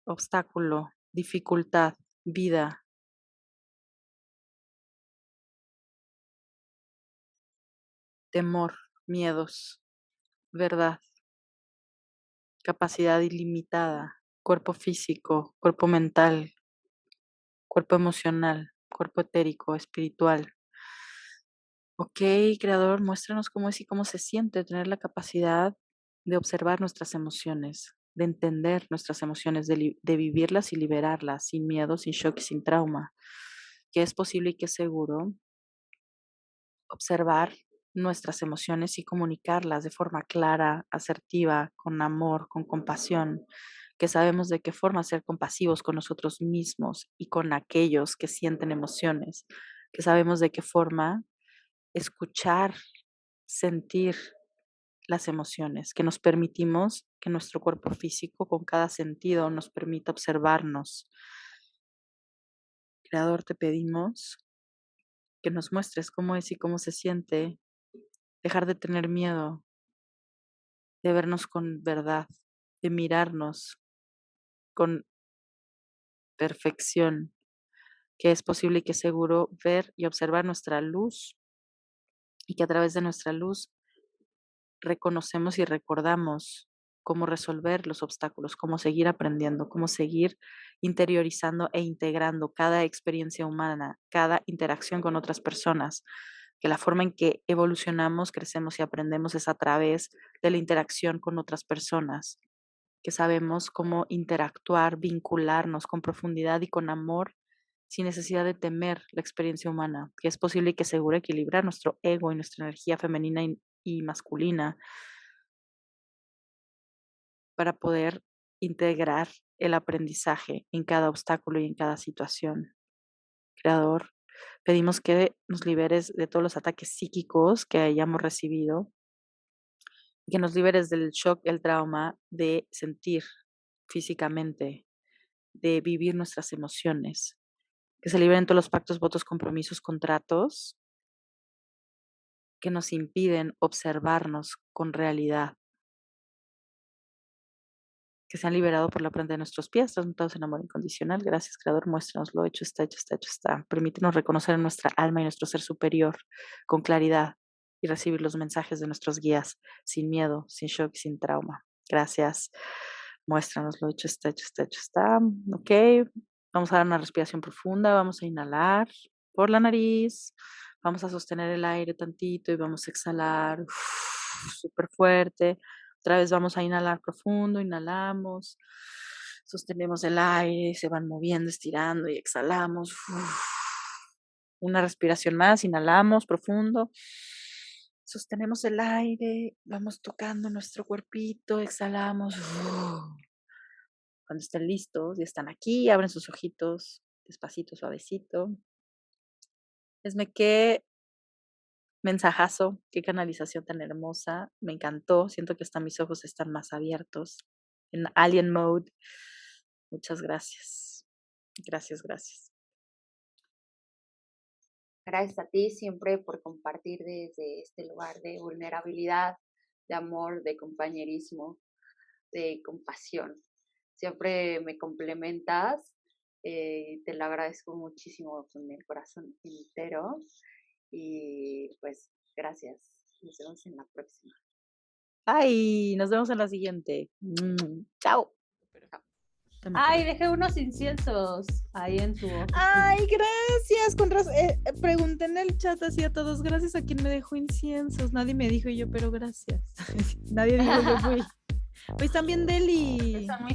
obstáculo, dificultad, vida, temor, miedos, verdad, capacidad ilimitada, cuerpo físico, cuerpo mental, cuerpo emocional, cuerpo etérico, espiritual. Ok, creador, muéstranos cómo es y cómo se siente tener la capacidad de observar nuestras emociones, de entender nuestras emociones, de vivirlas y liberarlas sin miedo, sin shock y sin trauma. Que es posible y que es seguro observar nuestras emociones y comunicarlas de forma clara, asertiva, con amor, con compasión, que sabemos de qué forma ser compasivos con nosotros mismos y con aquellos que sienten emociones, que sabemos de qué forma escuchar, sentir las emociones, que nos permitimos que nuestro cuerpo físico con cada sentido nos permita observarnos. Creador, te pedimos que nos muestres cómo es y cómo se siente dejar de tener miedo, de vernos con verdad, de mirarnos con perfección, que es posible y que es seguro ver y observar nuestra luz y que a través de nuestra luz reconocemos y recordamos cómo resolver los obstáculos, cómo seguir aprendiendo, cómo seguir interiorizando e integrando cada experiencia humana, cada interacción con otras personas, que la forma en que evolucionamos, crecemos y aprendemos es a través de la interacción con otras personas, que sabemos cómo interactuar, vincularnos con profundidad y con amor sin necesidad de temer la experiencia humana, que es posible y que seguro equilibrar nuestro ego y nuestra energía femenina y masculina para poder integrar el aprendizaje en cada obstáculo y en cada situación. Creador, pedimos que nos liberes de todos los ataques psíquicos que hayamos recibido, que nos liberes del shock, el trauma de sentir físicamente, de vivir nuestras emociones, que se liberen todos los pactos, votos, compromisos, contratos que nos impiden observarnos con realidad, que se han liberado por la planta de nuestros pies, transmutados en amor incondicional. Gracias, Creador, muéstranos lo hecho está, hecho está, hecho está. Permítenos reconocer en nuestra alma y nuestro ser superior con claridad y recibir los mensajes de nuestros guías sin miedo, sin shock y sin trauma. Gracias, muéstranos lo hecho está, hecho está, hecho está. Ok, vamos a dar una respiración profunda, vamos a inhalar por la nariz, vamos a sostener el aire tantito y vamos a exhalar súper fuerte. Otra vez vamos a inhalar profundo, inhalamos, sostenemos el aire, se van moviendo, estirando y exhalamos. Una respiración más, inhalamos profundo, sostenemos el aire, vamos tocando nuestro cuerpito, exhalamos. Cuando estén listos y están aquí, abren sus ojitos, despacito, suavecito. Qué mensajazo, qué canalización tan hermosa, me encantó, siento que hasta mis ojos están más abiertos, en alien mode. Muchas gracias, gracias. Gracias a ti siempre por compartir desde este lugar de vulnerabilidad, de amor, de compañerismo, de compasión. Siempre me complementas, te lo agradezco muchísimo con el corazón entero. Y pues gracias. Nos vemos en la próxima. Ay, nos vemos en la siguiente. Chao. Ay, dejé unos inciensos ahí en tu oficina. Ay, gracias. Con razón. Pregunté en el chat así a todos, gracias a quien me dejó inciensos. Nadie me dijo y yo, pero gracias. Nadie dijo, yo fui. Pues también Deli. Son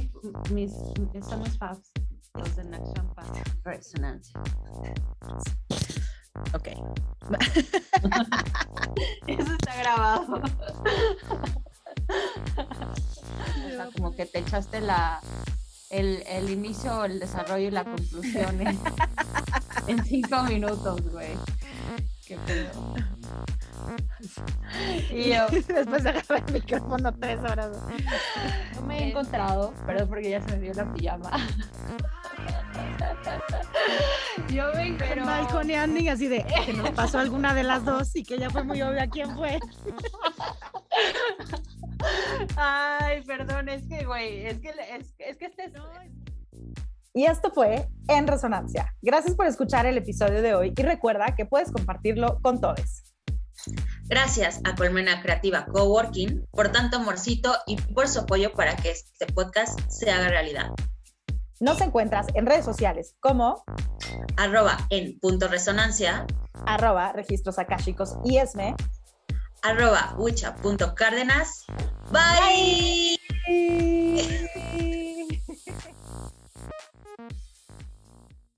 mis faves. Los de Next Champagne. Resonancia. Ok. Eso está grabado. O sea, como que te echaste el inicio, el desarrollo y la conclusión en 5 minutos, güey. Qué pedo. Y yo después de agarrar el micrófono 3 horas. No me he encontrado, pero es porque ya se me dio la pijama. Yo me encuentro balconeando así de que nos pasó alguna de las dos y que ya fue muy obvia quién fue. Ay, perdón, es que güey, es que este es... Y esto fue En Resonancia. Gracias por escuchar el episodio de hoy y recuerda que puedes compartirlo con todos. Gracias a Colmena Creativa Coworking por tanto amorcito y por su apoyo para que este podcast se haga realidad. Nos encuentras en redes sociales como @en.resonancia, @registros akáshicos y esme, @wicha.cárdenas. Bye.